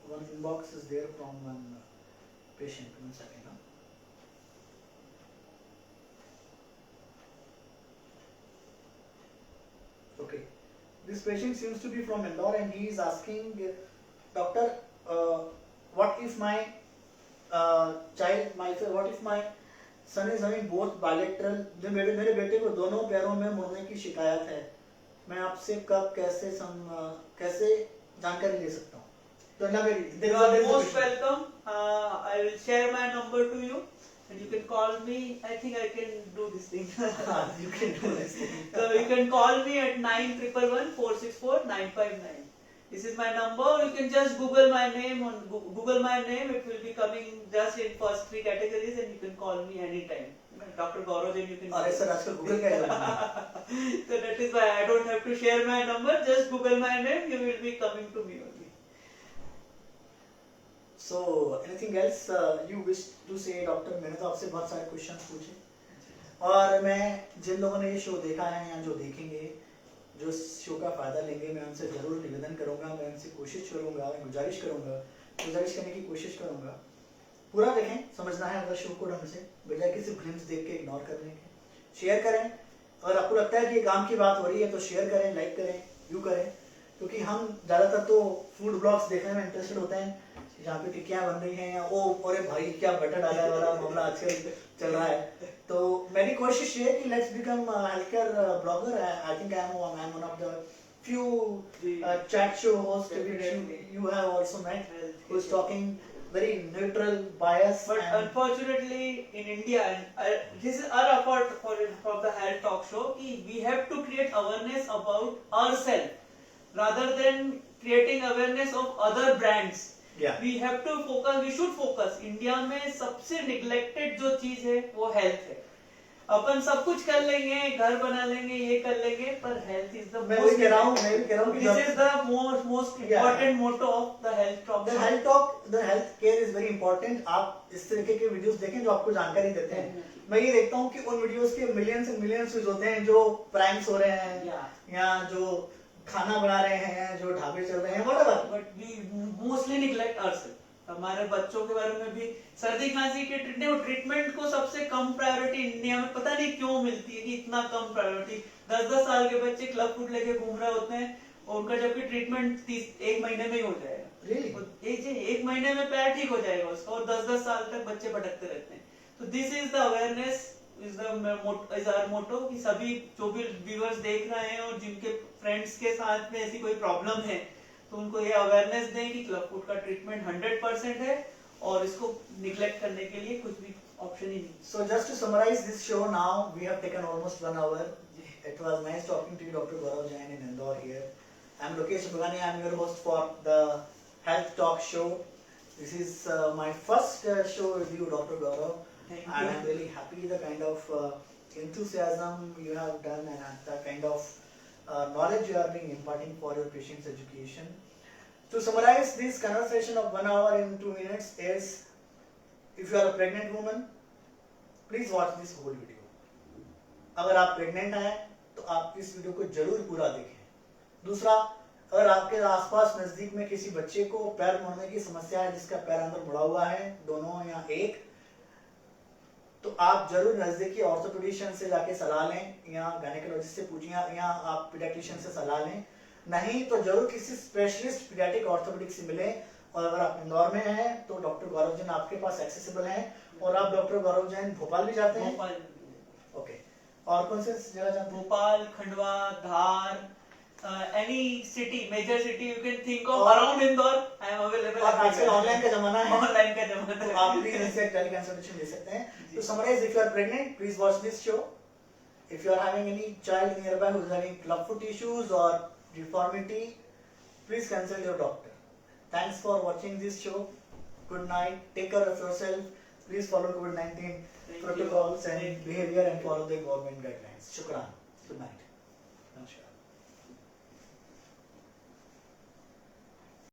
A: one inbox is there from one patient. One second. Okay, this patient seems to be from Indore and he is asking, doctor, what if my what if my son is having both bilateral, मेरे बेटे को दोनों पैरों में मुड़ने की शिकायत है, मैं आपसे कब कैसे जानकारी ले सकता हूँ? तो
B: You are most welcome. I will share my number to you. And you can call me. I think I can do this thing.
A: You can do this thing.
B: So you can call me at 9111464959. This is my number. You can just Google my name on Google my name. It will be coming just in first 3 categories, and you can call me anytime. Dr. Gaurav, you can.
A: अरे sir आजकल Google क्या है?
B: So that is why I don't have to share my number. Just Google my name. You will be coming to me only.
A: So anything else you wish to say doctor? मैंने तो आपसे बहुत सारे questions पूछे, और मैं जिन लोगों ने ये शो देखा है या जो देखेंगे, जो शो का फायदा लेंगे, मैं उनसे जरूर निवेदन करूंगा, मैं उनसे कोशिश करूंगा, गुजारिश करने की कोशिश करूंगा, पूरा देखें, समझना है अगर शो को ढंग से, बजाय किसी ग्लिम्स देख के इग्नोर करने के। शेयर करें, अगर आपको लगता है कि काम की बात हो रही है तो शेयर करें, लाइक करें, व्यू करें, क्योंकि हम ज़्यादातर तो फूड ब्लॉग्स देखने में इंटरेस्टेड होते हैं, जहाँ पे टिक्कियाँ बन रही हैं, या ओ अरे भाई क्या बटर डाला है वाला मामला आजकल चल रहा है। तो मेरी कोशिश ये है कि let's become health care blogger. I think I am one of the few chat show hosts which you have also met, who is talking very neutral, bias.
B: But unfortunately in India, and this is our effort for the health talk show, we have to create awareness about ourselves rather than creating awareness of other brands.
A: Yeah.
B: We have to focus, we should focus. India में सबसे neglected जो चीज है वो health है। अपन सब कुछ कर लेंगे, घर बना लेंगे, ये कर लेंगे, पर हेल्थ इज द
A: मैं भी कह रहा हूँ कि
B: this is the most important motto of the health talk.
A: The health care is very important. आप इस तरीके के वीडियोस देखें जो आपको जानकारी देते हैं। मैं ये देखता हूँ कि उन वीडियोस के मिलियंस एंड मिलियंस व्यूज होते हैं जो प्रैंक्स हो रहे हैं, या जो खाना बना रहे हैं, जो ढाबे चल रहे हैं, whatever.
B: But we mostly neglect ourselves. हमारे बच्चों के बारे में भी सर्दी खांसी के ट्रीटमेंट को सबसे कम प्रायोरिटी इंडिया में पता नहीं क्यों मिलती है, कि इतना कम प्रायोरिटी। 10-10 साल के बच्चे क्लब फुट लेके घूम रहे होते हैं, और उनका जबकि ट्रीटमेंट 1 महीने में ही हो जाएगा।
A: really?
B: एक महीने में पैर ठीक हो जाएगा उसका, और 10-10 साल तक बच्चे भटकते रहते हैं। तो this is the awareness is our motto, कि सभी जो भी व्यूअर्स देख रहे हैं और जिनके फ्रेंड्स के साथ में ऐसी कोई प्रॉब्लम है, तो उनको ये अवेयरनेस दें कि क्लब फूड का ट्रीटमेंट 100% है, और इसको निग्लेक्ट करने के लिए कुछ भी ऑप्शन ही नहीं।
A: So just to summarize this show now, we have taken almost 1 hour. It was nice talking to you, Dr. Gaurav Jain in Indore here. I'm Lokesh Bhagani. I'm your host for the Health Talk Show. This is my first show with you, Dr. Gaurav.
B: Thank you.
A: And I'm really happy the kind of enthusiasm you have done, and the kind of knowledge you are being imparting for your patients' education. To summarize this conversation of 1 hour in 2 minutes is, if you are a pregnant woman, please watch this whole video. अगर आप pregnant हैं तो आप इस video को जरूर पूरा देखें। दूसरा, अगर आपके आसपास नजदीक में किसी बच्चे को पैर मुड़ने की समस्या है, जिसका पैर अंदर मुड़ा हुआ है, दोनों या एक, तो आप जरूर नजदीकी ऑर्थोपेडिशियन से जाके सलाह लें, या गायनेकोलॉजिस्ट से पूछिए, या आप पीडियाट्रिशियन से सलाह लें। नहीं तो जरूर किसी स्पेशलिस्ट पीडियाट्रिक ऑर्थोपेडिक से मिलें। और अगर आप इंदौर में हैं तो डॉक्टर गौरव जैन आपके पास एक्सेसिबल हैं। और आप डॉक्टर गौरव जैन भोपाल भी जाते हैं?
B: भोपाल।
A: ओके, और कौन से जगह जाते हैं?
B: भोपाल, खंडवा, धार, any city, major city you can think of around Indore, I am available.
A: और आजकल ऑनलाइन का जमाना है,
B: ऑनलाइन का जमाना है,
A: तो आप प्लीज इनसे टेली कंसल्टेशन ले सकते हैं। तो summarise, if you are pregnant, please watch this show. If you are having any child nearby who is having clubfoot issues or deformity, please consult your doctor. Thanks for watching this show. Good night. Take care of yourself. Please follow COVID-19 protocols and behavior, and follow the government guidelines. Shukran. Good night. Namaskar.